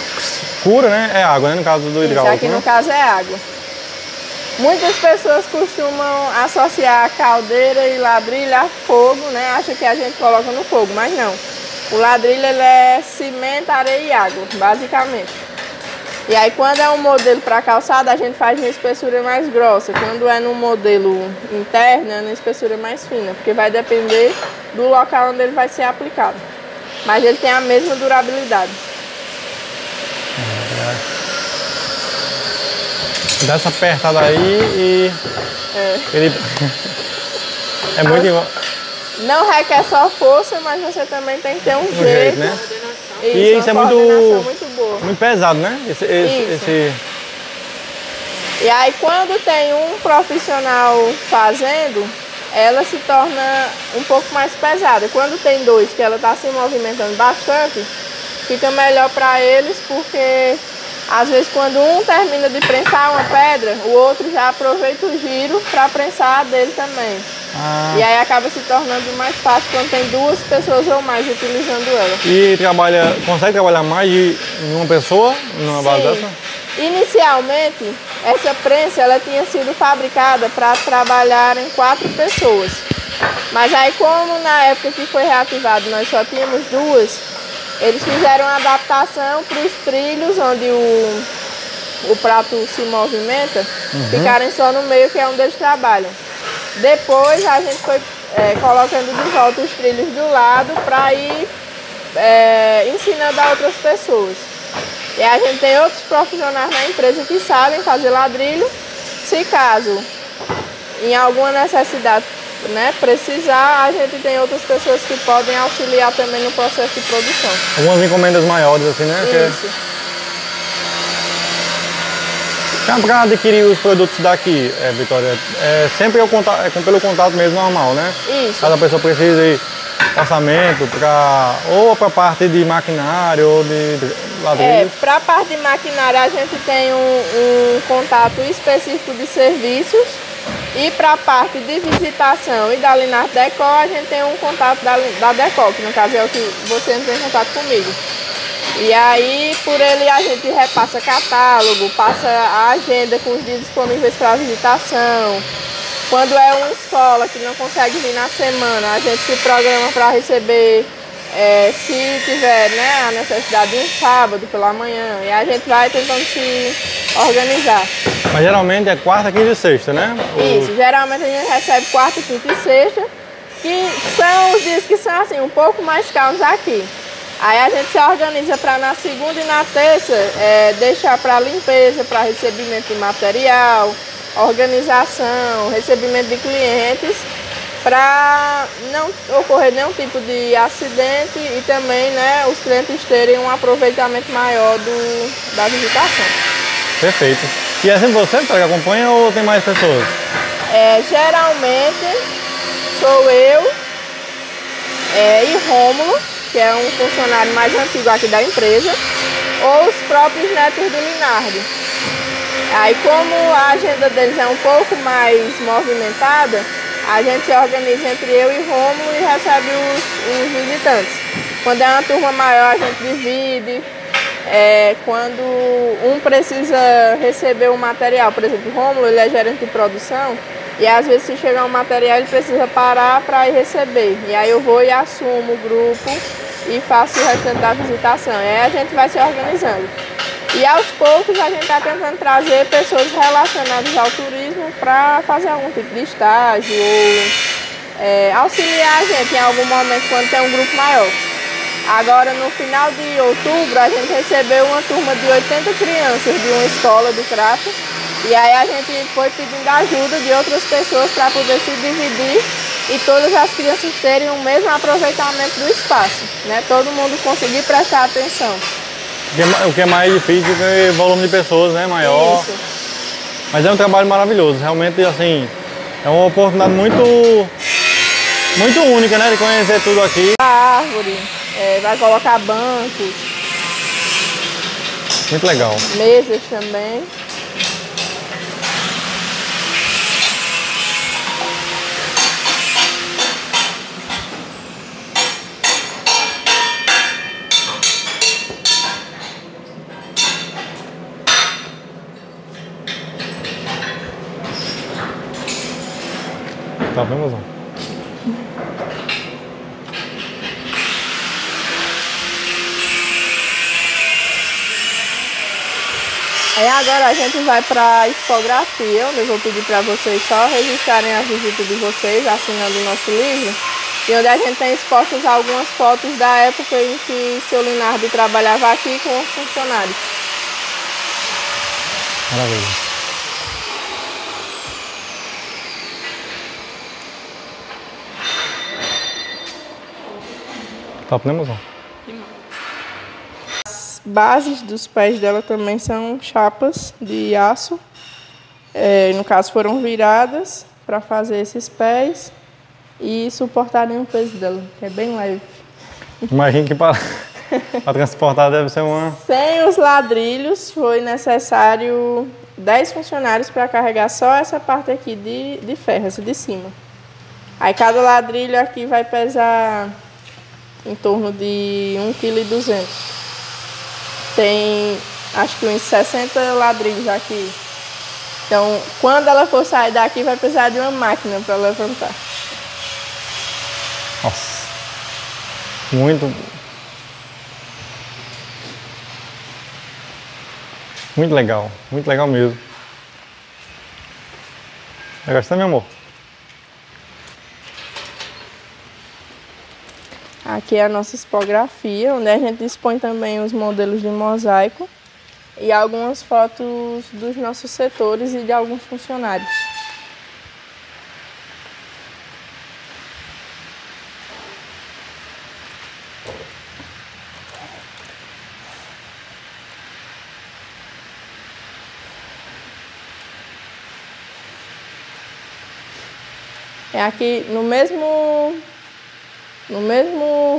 cura, né, é água, né, no caso do hidráulico. Isso aqui no caso é água. Muitas pessoas costumam associar caldeira e ladrilho a fogo, né, acha que a gente coloca no fogo, mas não. O ladrilho ele é cimento, areia e água, basicamente. E aí quando é um modelo para calçada, a gente faz uma espessura mais grossa. Quando é no modelo interno, é uma espessura mais fina, porque vai depender do local onde ele vai ser aplicado. Mas ele tem a mesma durabilidade. Dá essa apertada aí e... Ele... é muito igual. Não requer só força, mas você também tem que ter um jeito. Né? Isso é muito boa. Muito pesado, né? Esse... E aí quando tem um profissional fazendo, ela se torna um pouco mais pesada. Quando tem dois, que ela está se movimentando bastante, fica melhor para eles, porque às vezes quando um termina de prensar uma pedra, o outro já aproveita o giro para prensar a dele também. E aí acaba se tornando mais fácil quando tem duas pessoas ou mais utilizando ela. E consegue trabalhar mais de uma pessoa numa base dessa? Inicialmente, essa prensa ela tinha sido fabricada para trabalhar em 4 pessoas. Mas aí como na época que foi reativado nós só tínhamos 2, eles fizeram uma adaptação para os trilhos onde o prato se movimenta, ficarem só no meio, que é onde eles trabalham. Depois a gente foi colocando de volta os trilhos do lado para ir ensinando a outras pessoas. E a gente tem outros profissionais na empresa que sabem fazer ladrilho. Se caso em alguma necessidade, né, precisar, a gente tem outras pessoas que podem auxiliar também no processo de produção. Algumas encomendas maiores, assim, né? Isso. Para adquirir os produtos daqui, Vitória, sempre pelo contato mesmo normal, né? Isso. Cada pessoa precisa de orçamento ou para a parte de maquinário ou de ladrilhos? Para a parte de maquinário a gente tem um contato específico de serviços, e para a parte de visitação e da Linarte Decor a gente tem um contato da Decor, que no caso é o que você entra em contato comigo. E aí por ele a gente repassa catálogo, passa a agenda com os dias disponíveis para visitação. Quando é uma escola que não consegue vir na semana, a gente se programa para receber, se tiver, né, a necessidade de um sábado pela manhã. E a gente vai tentando se organizar. Mas geralmente é quarta, quinta e sexta, né? Isso, geralmente a gente recebe quarta, quinta e sexta, que são os dias que são assim, um pouco mais calmos aqui. Aí a gente se organiza para na segunda e na terça deixar para limpeza, para recebimento de material, organização, recebimento de clientes, para não ocorrer nenhum tipo de acidente e também, né, os clientes terem um aproveitamento maior da visitação. Perfeito. E é sempre você que acompanha ou tem mais pessoas? Geralmente sou eu e Rômulo, que é um funcionário mais antigo aqui da empresa, ou os próprios netos do Linardi. Aí como a agenda deles é um pouco mais movimentada, a gente se organiza entre eu e Rômulo e recebe os visitantes. Quando é uma turma maior a gente divide, quando um precisa receber um material, por exemplo, o Rômulo ele é gerente de produção, e às vezes se chegar um material ele precisa parar para ir receber. E aí eu vou e assumo o grupo e faço o restante da visitação. E aí a gente vai se organizando. E aos poucos a gente está tentando trazer pessoas relacionadas ao turismo para fazer algum tipo de estágio ou auxiliar a gente em algum momento quando tem um grupo maior. Agora no final de outubro a gente recebeu uma turma de 80 crianças de uma escola do Crato. E aí a gente foi pedindo ajuda de outras pessoas para poder se dividir e todas as crianças terem o mesmo aproveitamento do espaço, né? Todo mundo conseguir prestar atenção. O que é mais difícil é o volume de pessoas, né? Maior. Isso. Mas é um trabalho maravilhoso. Realmente, assim, é uma oportunidade muito única, né? De conhecer tudo aqui. A árvore, vai colocar bancos. Muito legal. Mesas também. Tá bem, mozão? Aí agora a gente vai para a expografia, onde eu vou pedir para vocês só registrarem a visita de vocês, assinando o nosso livro, e onde a gente tem expostas algumas fotos da época em que o seu Linardi trabalhava aqui com os funcionários. Maravilha. Top, né, mozão? As bases dos pés dela também são chapas de aço. No caso, foram viradas para fazer esses pés e suportarem o peso dela, que é bem leve. Imagino que para transportar deve ser uma... Sem os ladrilhos, foi necessário 10 funcionários para carregar só essa parte aqui de ferro, essa de cima. Aí cada ladrilho aqui vai pesar em torno de 1,2 kg. Tem, acho que uns 60 ladrilhos aqui. Então, quando ela for sair daqui, vai precisar de uma máquina para levantar. Nossa. Muito legal mesmo. Vai gostar, meu amor? Aqui é a nossa expografia, onde a gente dispõe também os modelos de mosaico e algumas fotos dos nossos setores e de alguns funcionários. Aqui no mesmo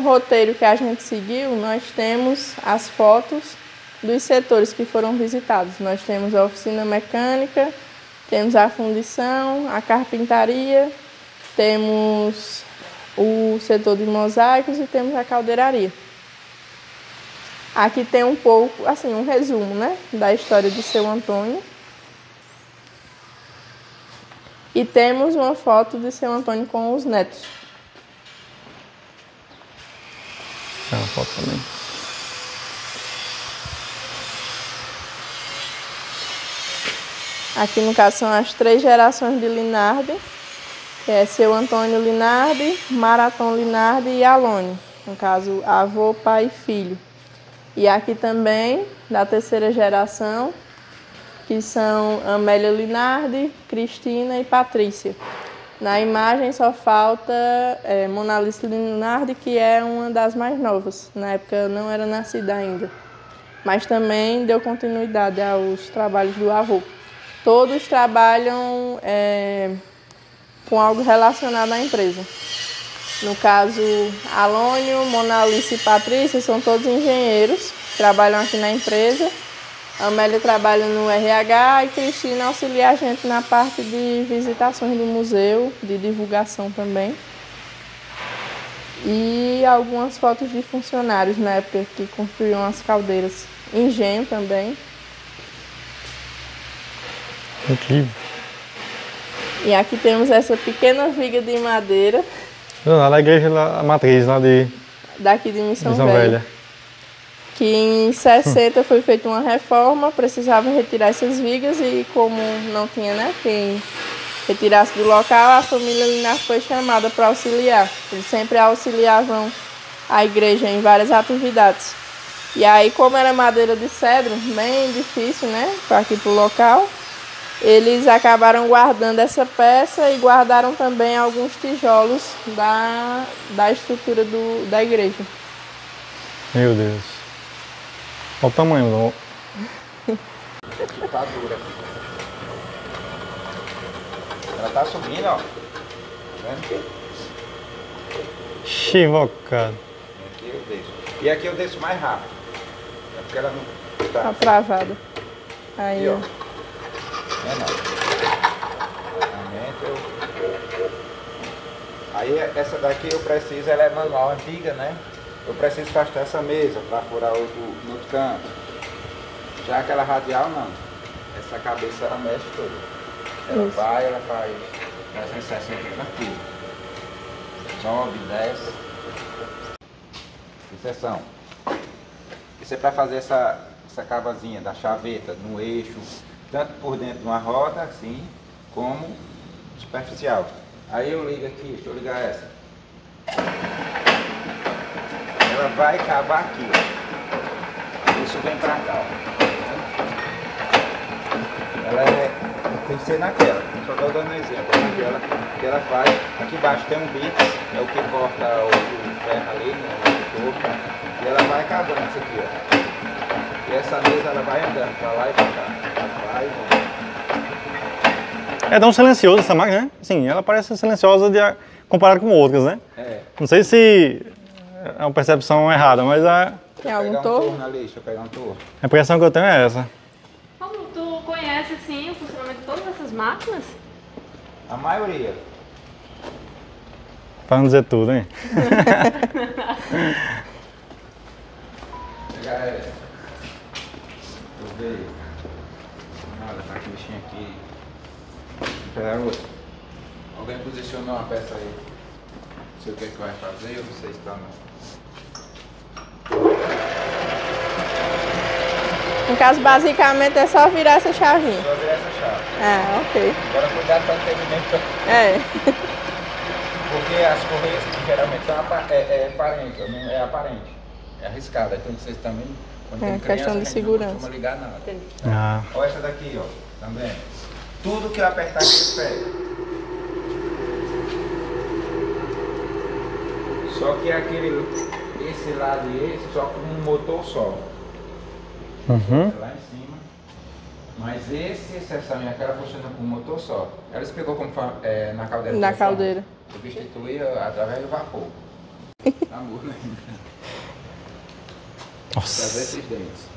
roteiro que a gente seguiu, nós temos as fotos dos setores que foram visitados. Nós temos a oficina mecânica, temos a fundição, a carpintaria, temos o setor de mosaicos e temos a caldeiraria. Aqui tem um pouco, assim, um resumo, né, da história de Seu Antônio. E temos uma foto de Seu Antônio com os netos. Tem uma foto também. Aqui no caso são as 3 gerações de Linardi, que é Seu Antônio Linardi, Maraton Linardi e Alone. No caso, avô, pai e filho. E aqui também, da 3ª geração, que são Amélia Linardi, Cristina e Patrícia. Na imagem só falta Mona Alice Linardi, que é uma das mais novas. Na época não era nascida ainda. Mas também deu continuidade aos trabalhos do avô. Todos trabalham com algo relacionado à empresa. No caso, Alônio, Mona Alice e Patrícia são todos engenheiros, trabalham aqui na empresa. A Amélia trabalha no RH e Cristina auxilia a gente na parte de visitações do museu, de divulgação também. E algumas fotos de funcionários na época que construíam as caldeiras. Engenho também. Incrível. E aqui temos essa pequena viga de madeira. Lá na igreja, a matriz lá daqui de Missão Velha. Velha. Que em 60 foi feita uma reforma, precisava retirar essas vigas e como não tinha, né, quem retirasse do local, a família Linardi foi chamada para auxiliar. Eles sempre auxiliavam a igreja em várias atividades. E aí, como era madeira de cedro, bem difícil, né, para aqui para o local, eles acabaram guardando essa peça e guardaram também alguns tijolos da estrutura da igreja. Meu Deus. Olha o tamanho. Tá dura. Ela tá subindo, ó. Tá vendo? Chivocado. Aqui eu desço. E aqui eu desço mais rápido. É porque ela não Tá travada. Aí, ó. É não. Aí essa daqui eu preciso, ela é manual antiga, né? Eu preciso afastar essa mesa para furar no outro canto. Já aquela radial não. Essa cabeça ela mexe toda. Ela Isso. vai, ela faz 360 tranquilo. Sobe, desce. Inserção. Isso é para fazer essa cavazinha da chaveta no eixo, tanto por dentro de uma roda, assim, como superficial. Aí eu ligo aqui, deixa eu ligar essa. Ela vai cavar aqui, ó. Isso vem pra cá, ó. Ela é tem que ser naquela. Só estou dando um exemplo. Naquela que ela faz. Aqui embaixo tem um bits, é o que corta o ferro ali, no topo. E ela vai cavando isso aqui, ó. E essa mesa ela vai andando pra lá e pra cá. Ela vai e volta. É tão silenciosa essa máquina, né? Sim, ela parece silenciosa comparada com outras, né? É. Não sei se é uma percepção errada, mas Tem algum Pegar um torno? torno ali, deixa eu pegar um torno. a impressão que eu tenho é essa. Como tu conhece, assim, o funcionamento de todas essas máquinas? A maioria. Pra não dizer tudo, hein? Pegar essa. Eu ver. Olha, tá aqui o bichinho aqui. Vou pegar outra. Alguém posicionou uma peça aí. Não sei o que é que vai fazer, eu não sei se tá não. No caso, basicamente, é só virar essa chavinha. Só ver essa chave. Ah, ok. Agora cuidado para não ter ninguém. É. Porque as correias geralmente são aparentes, não é aparente. É arriscada. Então vocês também, quando É tem questão criança, de a gente segurança. não costuma ligar nada. Entendi. Ah, Olha essa daqui, ó. Também. Tudo que eu apertar aqui pega. Só que esse lado e esse só com um motor só. uhum. Lá em cima. Mas essa exceção e aquela funciona com um motor só. Ela explicou como na caldeira. Na funciona. caldeira. Substituía através do vapor. Amor, né? Trazer Nossa. esses dentes.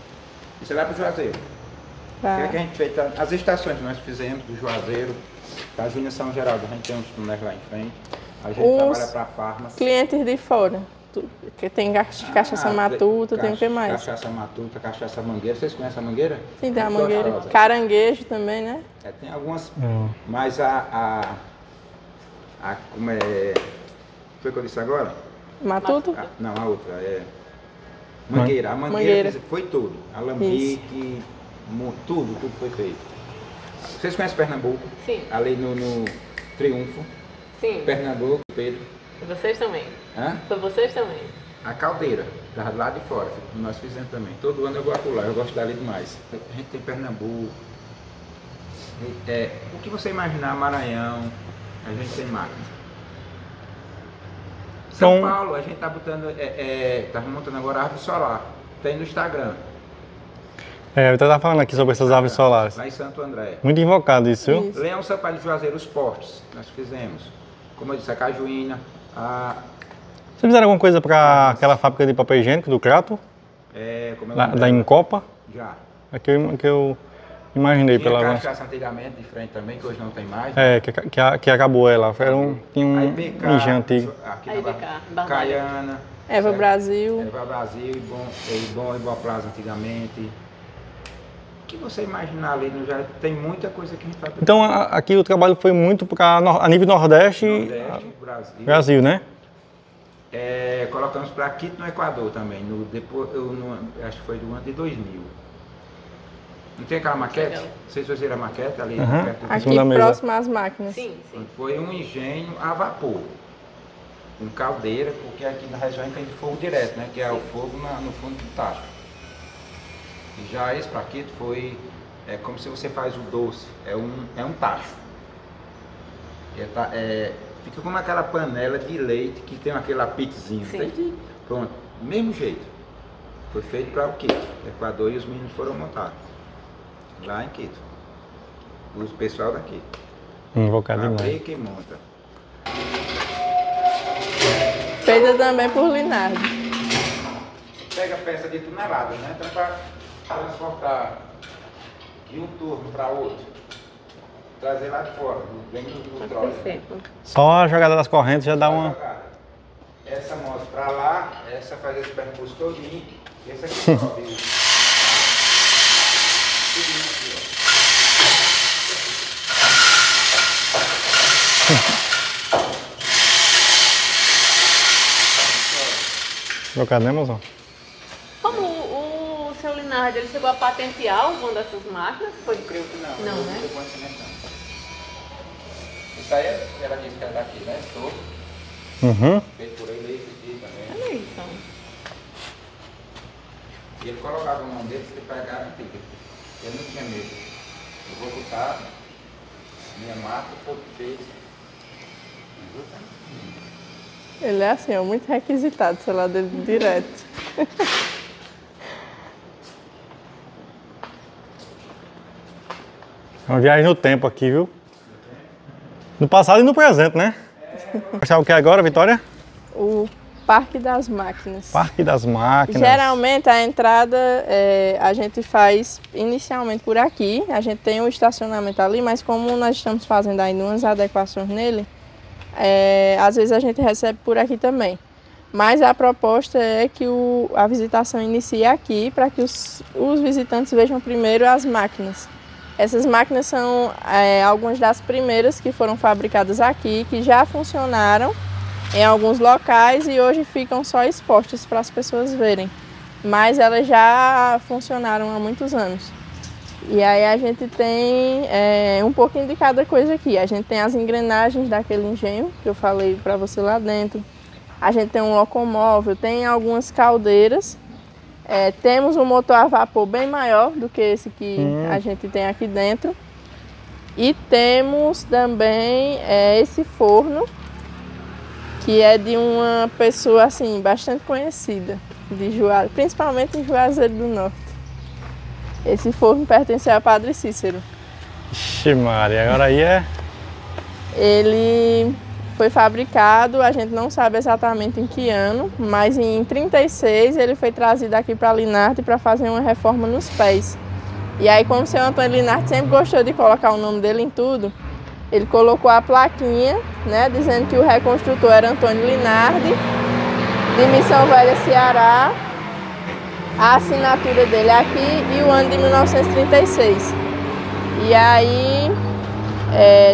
Isso é lá pro Juazeiro. O Tá. que é que a gente fez? As estações que nós fizemos do Juazeiro, da Júnior São Geraldo, a gente tem uns túneis lá em frente. A gente Os trabalha para farmácia. Clientes de fora. Que tem cachaça matuta, tem o que mais? Cachaça matuta, cachaça mangueira. Vocês conhecem a mangueira? Sim, tem a Muito mangueira. gostosa. Caranguejo também, né? É, tem algumas, Hum. mas como é... Foi o que eu disse agora? Matuto? Não, a outra é... Mangueira. A Mangueira. foi tudo. Alambique, tudo foi feito. Vocês conhecem Pernambuco? Sim, Ali no Triunfo. sim. Pernambuco, Pedro. E vocês também. Hã? Foi vocês também. A caldeira, tá lá de fora, nós fizemos também. Todo ano eu gosto lá, eu gosto dali demais. A gente tem Pernambuco. O que você imaginar, Maranhão, a gente tem máquina. São Então- Paulo, a gente tá botando, tá montando agora árvore solar. Tem no Instagram. Eu estava falando aqui sobre essas árvores solares. Lá em Santo André. Muito invocado isso, viu? Isso. Leão Sampaio de Juazeiro, os portes, nós fizemos. Como eu disse, a Cajuína, Vocês fizeram alguma coisa para aquela fábrica de papel higiênico do Crato? como é o Da nome dela? Incopa? Já. É que eu imaginei Tinha pela... cachaça antigamente, de frente também, que hoje não tem mais. Que acabou ela. Tinha um A IBK, engenho antigo. aqui A na IBK, Barbalha. Caiana, Eva certo? Brasil. Eva Brasil, Ibom Plaza antigamente. O que você imaginar ali, já tem muita coisa que a gente faz. Então aqui o trabalho foi muito a nível Nordeste e Nordeste, Brasil. Brasil, né? Colocamos para Quito no Equador também, acho que foi do ano de 2000. Não tem aquela maquete? Legal. Vocês fizeram a maquete ali? Aham. perto do- Aqui Segunda mesa. próximo às máquinas. Sim, sim. Foi um engenho a vapor, com caldeira, porque aqui na região tem fogo direto, né? Que é o fogo no fundo do tacho. E já esse plaquito foi, como se você faz o doce, é um tacho. Fica como aquela panela de leite que tem aquele apitozinho. Sim. Pronto, do mesmo jeito. Foi feito para o Quito, Equador, e os meninos foram montar lá em Quito. O pessoal daqui. Invocado demais. Fabrica e monta. Feita também por Linardo. Pega peça de tonelada, né? Então para transportar de um turno para outro. Trazer lá de fora, dentro do trole. Perfeito. Só a jogada das correntes já dá uma... Essa mostra para lá, essa faz esse percurso todinho, e essa aqui sobe. Tudinho aqui, Invocado, né, mozão? Como o seu Linardo, ele chegou a patentear alguma dessas máquinas? Foi de creio? Não, eu né? não conhecimento não. Isso aí, ela disse que era daqui, né? Todo, Uhum. feito por ele, esse aqui também. Olha isso. E ele colocava a mão dele, você pegava e fica. Ele não tinha medo. Eu vou botar, Minha mata, português. Ele é assim, ó, muito requisitado, o celular dele direto. É uma viagem no tempo aqui, viu? No passado e no presente, né? Mostrar o que é agora, Vitória? O Parque das Máquinas. Parque das Máquinas. Geralmente a entrada a gente faz inicialmente por aqui. A gente tem um estacionamento ali, mas como nós estamos fazendo ainda umas adequações nele, às vezes a gente recebe por aqui também. Mas a proposta é que a visitação inicie aqui para que os visitantes vejam primeiro as máquinas. Essas máquinas são algumas das primeiras que foram fabricadas aqui, que já funcionaram em alguns locais e hoje ficam só expostas para as pessoas verem. Mas elas já funcionaram há muitos anos. E aí a gente tem um pouquinho de cada coisa aqui. A gente tem as engrenagens daquele engenho que eu falei para você lá dentro. A gente tem um locomóvel, tem algumas caldeiras. Temos um motor a vapor bem maior do que esse que a gente tem aqui dentro. E temos também esse forno, que é de uma pessoa assim, bastante conhecida, principalmente em Juazeiro do Norte. Esse forno pertence ao Padre Cícero. Ixi, Maria, agora aí é... Ele foi fabricado, a gente não sabe exatamente em que ano, mas em 36 ele foi trazido aqui para Linarte para fazer uma reforma nos pés. E aí, como o seu Antônio Linarte sempre gostou de colocar o nome dele em tudo, ele colocou a plaquinha, né, dizendo que o reconstrutor era Antônio Linardi, de Missão Velha, Ceará. A assinatura dele é aqui e o ano de 1936. E aí,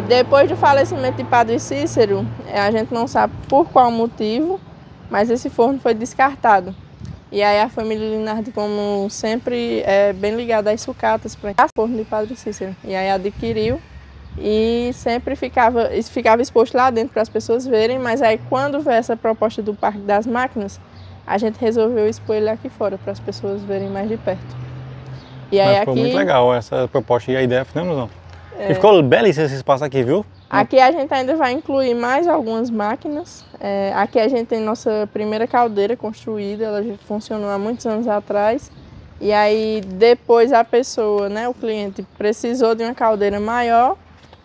depois do falecimento de Padre Cícero, a gente não sabe por qual motivo, mas esse forno foi descartado. E aí a família Linardi, como sempre, é bem ligada às sucatas, para o forno de Padre Cícero. E aí adquiriu e sempre ficava exposto lá dentro para as pessoas verem, mas aí quando veio essa proposta do Parque das Máquinas, a gente resolveu expor ele aqui fora para as pessoas verem mais de perto. E aí ficou muito legal essa proposta e a ideia, né, Muzão? E ficou belíssimo esse espaço aqui, viu? Aqui a gente ainda vai incluir mais algumas máquinas. Aqui a gente tem nossa primeira caldeira construída, ela já funcionou há muitos anos atrás. E aí depois a pessoa, né, o cliente, precisou de uma caldeira maior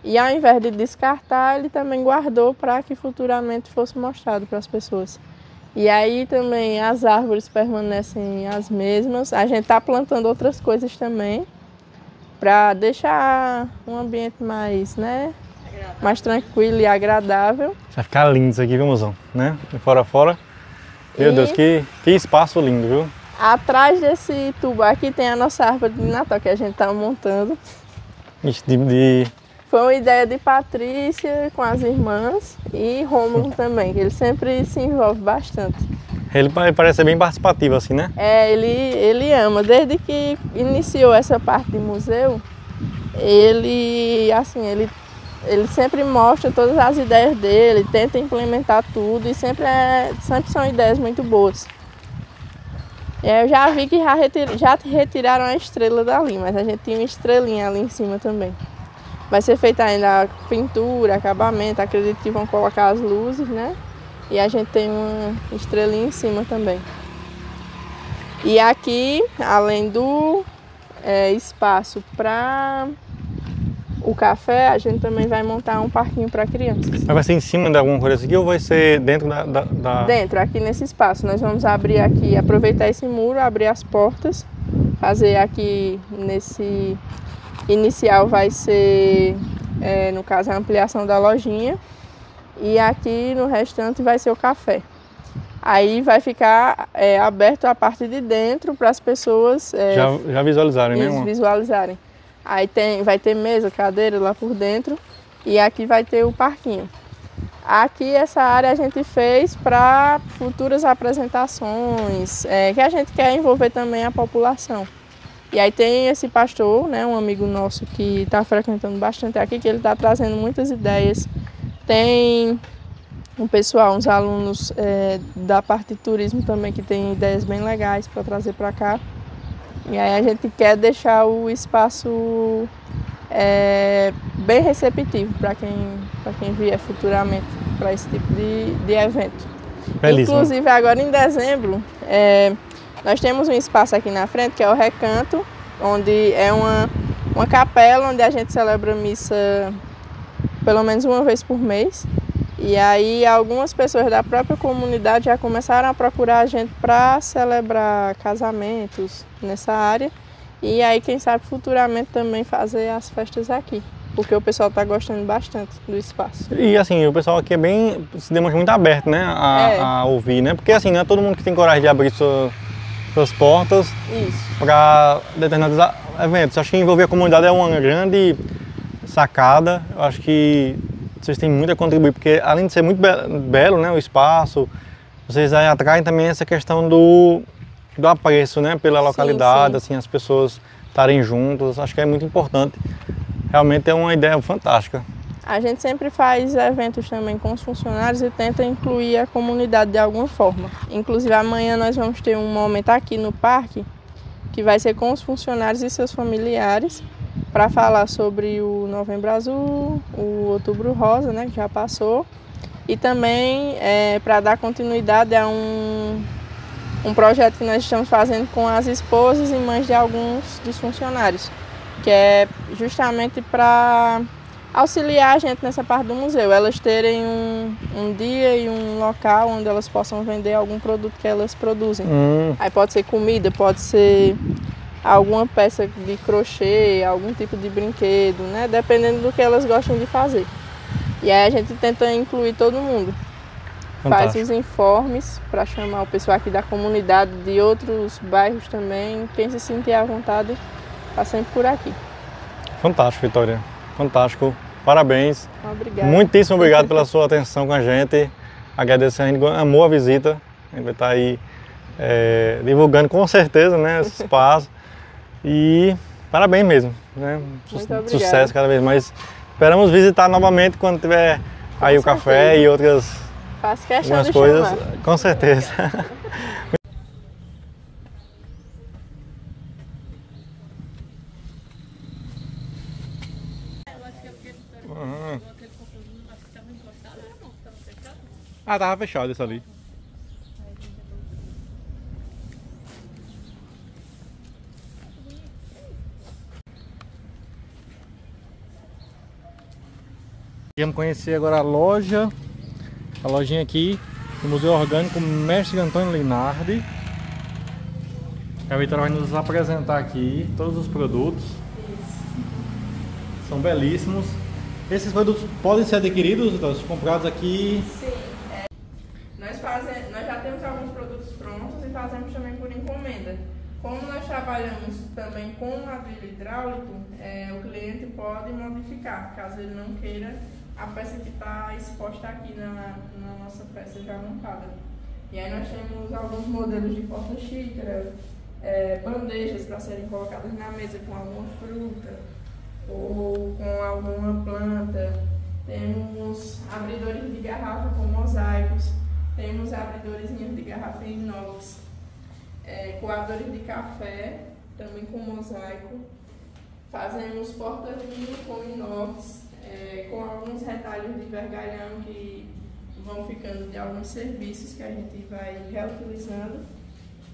e ao invés de descartar, ele também guardou para que futuramente fosse mostrado para as pessoas. E aí também as árvores permanecem as mesmas. A gente está plantando outras coisas também para deixar um ambiente mais, né, mais tranquilo e agradável. Vai ficar lindo isso aqui, viu, Muzão? Né? De fora a fora. Meu Deus, que espaço lindo, viu? Atrás desse tubo aqui tem a nossa árvore de Natal que a gente está montando. Foi uma ideia de Patrícia com as irmãs e Rômulo também, que ele sempre se envolve bastante. Ele parece ser bem participativo assim, né? Ele ama. Desde que iniciou essa parte de museu, ele sempre mostra todas as ideias dele, tenta implementar tudo e sempre são ideias muito boas. Eu já vi que já retiraram a estrela dali, mas a gente tinha uma estrelinha ali em cima também. Vai ser feita ainda a pintura, acabamento, acredito que vão colocar as luzes, né? E a gente tem uma estrelinha em cima também. E aqui, além do espaço para o café, a gente também vai montar um parquinho para crianças. Mas vai ser em cima de alguma coisa aqui ou vai ser dentro da... Dentro, aqui nesse espaço. Nós vamos abrir aqui, aproveitar esse muro, abrir as portas, fazer aqui nesse inicial vai ser, no caso, a ampliação da lojinha. E aqui no restante vai ser o café. Aí vai ficar aberto a parte de dentro para as pessoas já visualizarem, né? Visualizarem. Aí vai ter mesa, cadeira lá por dentro e aqui vai ter o parquinho. Aqui essa área a gente fez para futuras apresentações, que a gente quer envolver também a população. E aí tem esse pastor, né, um amigo nosso que está frequentando bastante aqui, que ele está trazendo muitas ideias. Tem um pessoal, uns alunos da parte de turismo também que tem ideias bem legais para trazer para cá. E aí a gente quer deixar o espaço bem receptivo para quem vier futuramente para esse tipo de evento. Belíssimo. Inclusive, agora em dezembro, nós temos um espaço aqui na frente, que é o Recanto, onde é uma capela onde a gente celebra missa pelo menos uma vez por mês. E aí algumas pessoas da própria comunidade já começaram a procurar a gente para celebrar casamentos nessa área. E aí, quem sabe, futuramente também fazer as festas aqui. Porque o pessoal está gostando bastante do espaço. E assim, o pessoal aqui se demonstra muito aberto, né, a ouvir, né? Porque assim, não é todo mundo que tem coragem de abrir suas portas para determinados eventos. Acho que envolver a comunidade é uma grande sacada. Eu acho que vocês têm muito a contribuir, porque além de ser muito belo, né, o espaço, vocês atraem também essa questão do apreço, né, pela localidade, assim, as pessoas estarem juntas. Acho que é muito importante. Realmente é uma ideia fantástica. A gente sempre faz eventos também com os funcionários e tenta incluir a comunidade de alguma forma. Inclusive amanhã nós vamos ter um momento aqui no parque que vai ser com os funcionários e seus familiares para falar sobre o Novembro Azul, o Outubro Rosa, né, que já passou, e também para dar continuidade a um projeto que nós estamos fazendo com as esposas e mães de alguns dos funcionários, que é justamente para auxiliar a gente nessa parte do museu, elas terem um dia e um local onde elas possam vender algum produto que elas produzem. Aí pode ser comida, pode ser alguma peça de crochê, algum tipo de brinquedo, né? Dependendo do que elas gostam de fazer. E aí a gente tenta incluir todo mundo. Fantástico. Faz os informes para chamar o pessoal aqui da comunidade, de outros bairros também. Quem se sentir à vontade, está sempre por aqui. Fantástico, Vitória. Fantástico. Parabéns. Obrigada. Muitíssimo obrigado pela sua atenção com a gente. Agradecer, a gente amou a visita. A gente vai estar aí divulgando com certeza, né, esse espaço. E parabéns mesmo, né? Sucesso cada vez mais. Esperamos visitar novamente quando tiver aí o café e outras coisas. Chamar. Com certeza. Tava fechado esse ali. Vamos conhecer agora a lojinha aqui do Museu Orgânico Mestre Antônio Linardi. A Vitória vai nos apresentar aqui todos os produtos. São belíssimos. Esses produtos podem ser adquiridos, comprados aqui? Sim. Nós já temos alguns produtos prontos e fazemos também por encomenda. Como nós trabalhamos também com ladrilho hidráulico, o cliente pode modificar, caso ele não queira a peça que está exposta aqui na nossa peça já montada. E aí nós temos alguns modelos de porta-xícara, bandejas para serem colocadas na mesa com alguma fruta ou com alguma planta. Temos abridores de garrafa com mosaicos, temos abridores de garrafa em inox, coadores de café, também com mosaico. Fazemos porta-vinho com inox, com alguns retalhos de vergalhão que vão ficando de alguns serviços que a gente vai reutilizando.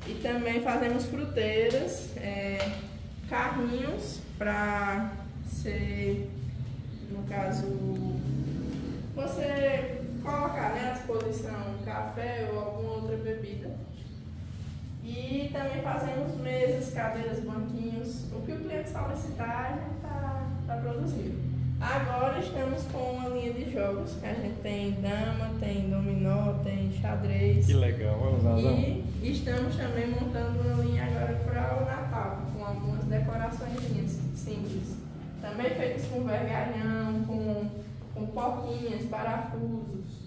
E também fazemos fruteiras, carrinhos para ser, no caso, você colocar, né, à disposição café ou alguma outra bebida. E também fazemos mesas, cadeiras, banquinhos, o que o cliente solicitar a gente está produzindo. Agora estamos com uma linha de jogos, que a gente tem dama, tem dominó, tem xadrez. Que legal, vamos lá. E estamos também montando uma linha agora para o Natal, com algumas decorações simples. Também feitas com vergalhão, com porquinhas, parafusos.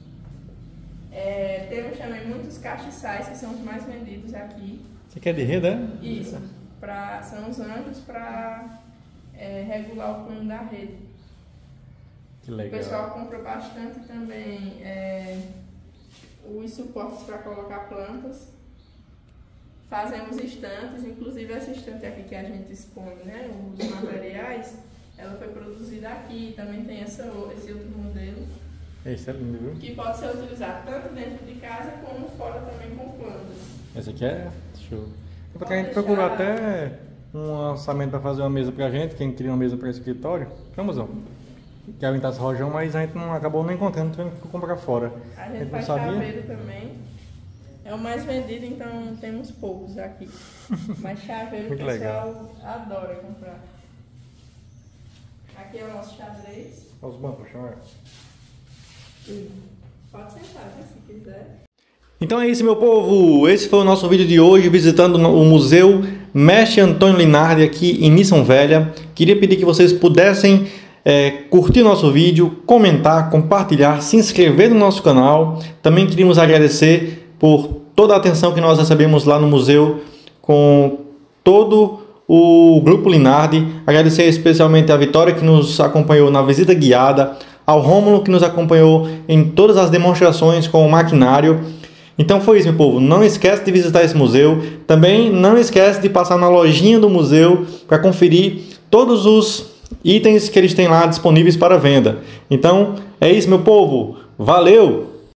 Temos também muitos castiçais, que são os mais vendidos aqui. Você quer de rede, é? Isso. São os anjos para regular o plano da rede. Que legal. O pessoal compra bastante também os suportes para colocar plantas. Fazemos estantes, inclusive essa estante aqui que a gente expõe, né, os materiais, Ela foi produzida aqui, também tem esse outro modelo. Esse é lindo, viu? Que pode ser utilizado tanto dentro de casa como fora também com plantas. Esse aqui é show. Porque a gente procurou até um orçamento para fazer uma mesa pra gente, quem queria uma mesa para escritório. Vamos, ó. Que era em Taça Rojão, mas a gente não acabou não encontrando, tivemos que comprar fora. A gente faz chaveiro também. É o mais vendido, então temos poucos aqui. Mas chaveiro o pessoal adora comprar. Aqui é o nosso xadrez. Olha os bancos, chama. Pode sentar, né, se quiser. Então é isso, meu povo. Esse foi o nosso vídeo de hoje, visitando o Museu Mestre Antônio Linardi aqui em Missão Velha. Queria pedir que vocês pudessem curtir nosso vídeo, comentar, compartilhar, se inscrever no nosso canal. Também queríamos agradecer por toda a atenção que nós recebemos lá no museu com todo o Grupo Linardi. Agradecer especialmente a Vitória, que nos acompanhou na visita guiada, ao Rômulo, que nos acompanhou em todas as demonstrações com o maquinário. Então foi isso, meu povo. Não esquece de visitar esse museu. Também não esquece de passar na lojinha do museu para conferir todos os itens que eles têm lá disponíveis para venda. Então é isso, meu povo. Valeu!